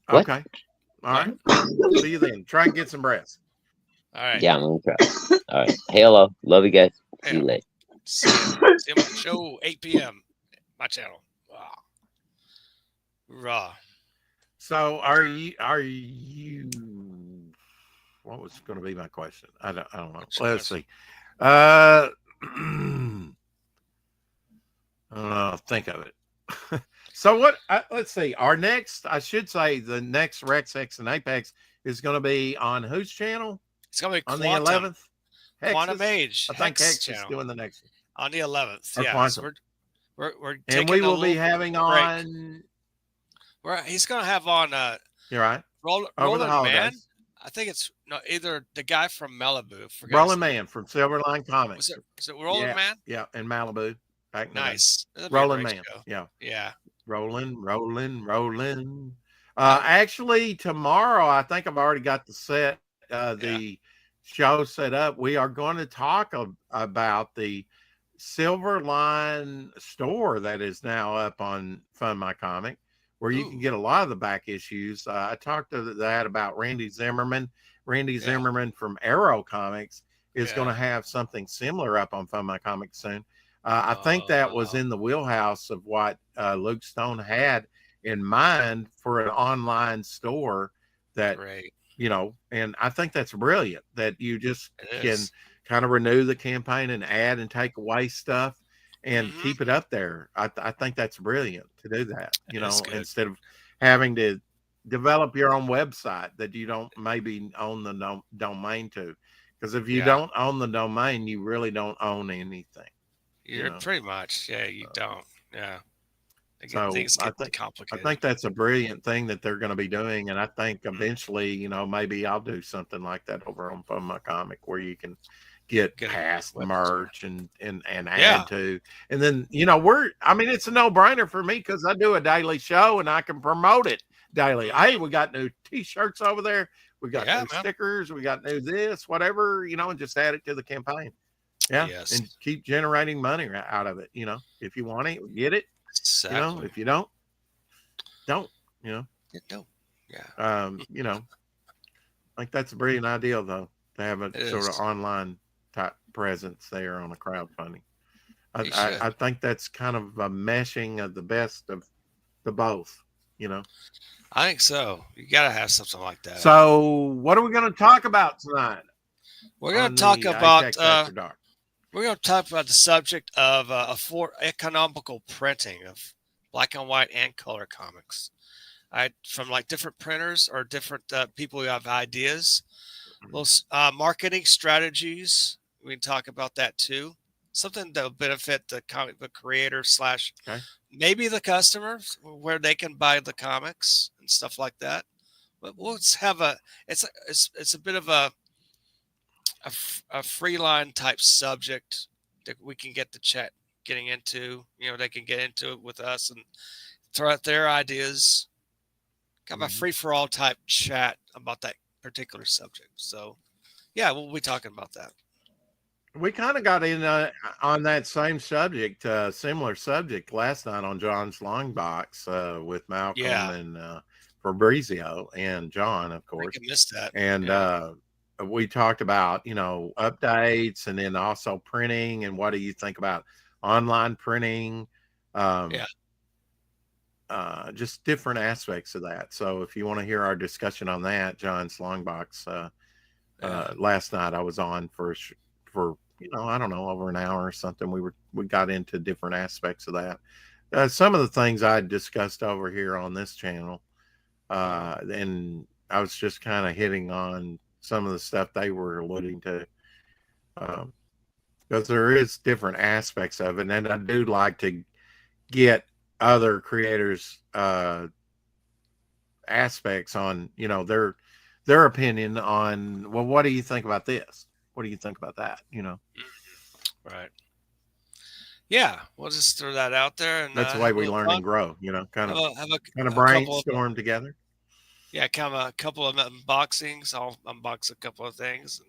What? Okay. All right. See you then. Try and get some rest. All right. Yeah, I'm gonna try. All right. Hey, hello. Love you guys. See you Yeah. later. See you. See you on my show 8 p.m. My channel. Wow. Raw. So are you what was going to be my question? I don't know. Let's see. Think of it. So what let's see. Our next, I should say the next Rex X and Apex is going to be on whose channel? It's gonna be On Quantum, the 11th? Quantum Hexus? Age. I think Hex Hex is channel doing the next one. on the 11th. Or Yeah. Quantum. So we're And taking we a will be little having break. on He's gonna have on you're right. Roland Over the holidays. Man. I think it's either the guy from Malibu. Forgot Roland his name. Man from Silverline Comics. Was it Roland Man? Yeah, in Malibu. Back in the day. Nice. That'd be a Roland great Man. show. Yeah. Yeah. Rolling. Actually, tomorrow, I think I've already got the show set up. We are going to talk about the Silver Line store that is now up on Fund My Comic, where you can get a lot of the back issues. I talked to that about Randy Zimmerman. Randy Zimmerman from Arrow Comics is going to have something similar up on Fund My Comic soon. I think that was in the wheelhouse of what Luke Stone had in mind for an online store that, and I think that's brilliant that you just can kind of renew the campaign and add and take away stuff and keep it up there. I think that's brilliant to do that, instead of having to develop your own website that you don't maybe own the domain to. Because if you don't own the domain, you really don't own anything. You're pretty much, you don't. Yeah. So things get complicated. I think that's a brilliant thing that they're going to be doing. And I think eventually, maybe I'll do something like that over on Fund My Comic where you can get past merch and add to. And then, it's a no-brainer for me because I do a daily show and I can promote it daily. Hey, we got new t-shirts over there. We got new stickers. We got new this, whatever, and just add it to the campaign. Yeah. Yes. And keep generating money out of it. If you want it, get it. Exactly. If you don't. Don't. Don't. Yeah. I think that's a brilliant idea though, to have a sort of online type presence there on a crowdfunding. I think that's kind of a meshing of the best of the both, I think so. You got to have something like that. So what are we going to talk about tonight? We're going to talk about we're going to talk about the subject of economical printing of black and white and color comics. From like different printers or different people who have ideas. Marketing strategies. We can talk about that too. Something that will benefit the comic book creator / maybe the customers, where they can buy the comics and stuff like that. But we'll have it's a bit of a free line type subject that we can get the chat getting into. They can get into it with us and throw out their ideas. Kind of a free for all type chat about that particular subject. So, we'll be talking about that. We kind of got in on that same subject, similar subject last night on John's Long Box with Malcolm and Fabrizio and John, of course. I missed that. And we talked about, updates and then also printing and what do you think about online printing? Just different aspects of that. So if you want to hear our discussion on that, John's Long Box, last night I was on for I don't know, over an hour or something. We got into different aspects of that. Some of the things I discussed over here on this channel, and I was just kind of hitting on some of the stuff they were alluding to. Because there is different aspects of it, and I do like to get other creators' aspects on, you know, their opinion on, well, what do you think about this? What do you think about that? You know, Right. Yeah, we'll just throw that out there and that's the way have a we little learn fun. and grow. You know, kind of Have a couple of brainstorm together. yeah, kind of a couple of unboxings. I'll unbox a couple of things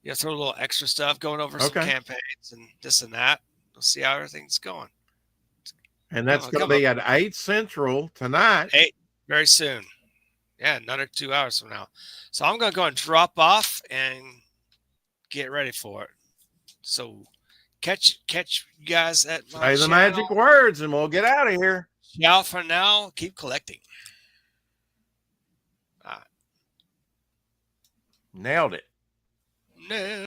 and throw a little extra stuff, going over some Okay. campaigns and this and that. We'll see how everything's going. And that's going to be at 8 Central tonight. 8 very soon. Yeah, another 2 hours from now. So I'm going to go and drop off and get ready for it. So catch you guys at my Say the channel. magic words and we'll get out of here. Ciao for now. Keep collecting. Nailed it. No.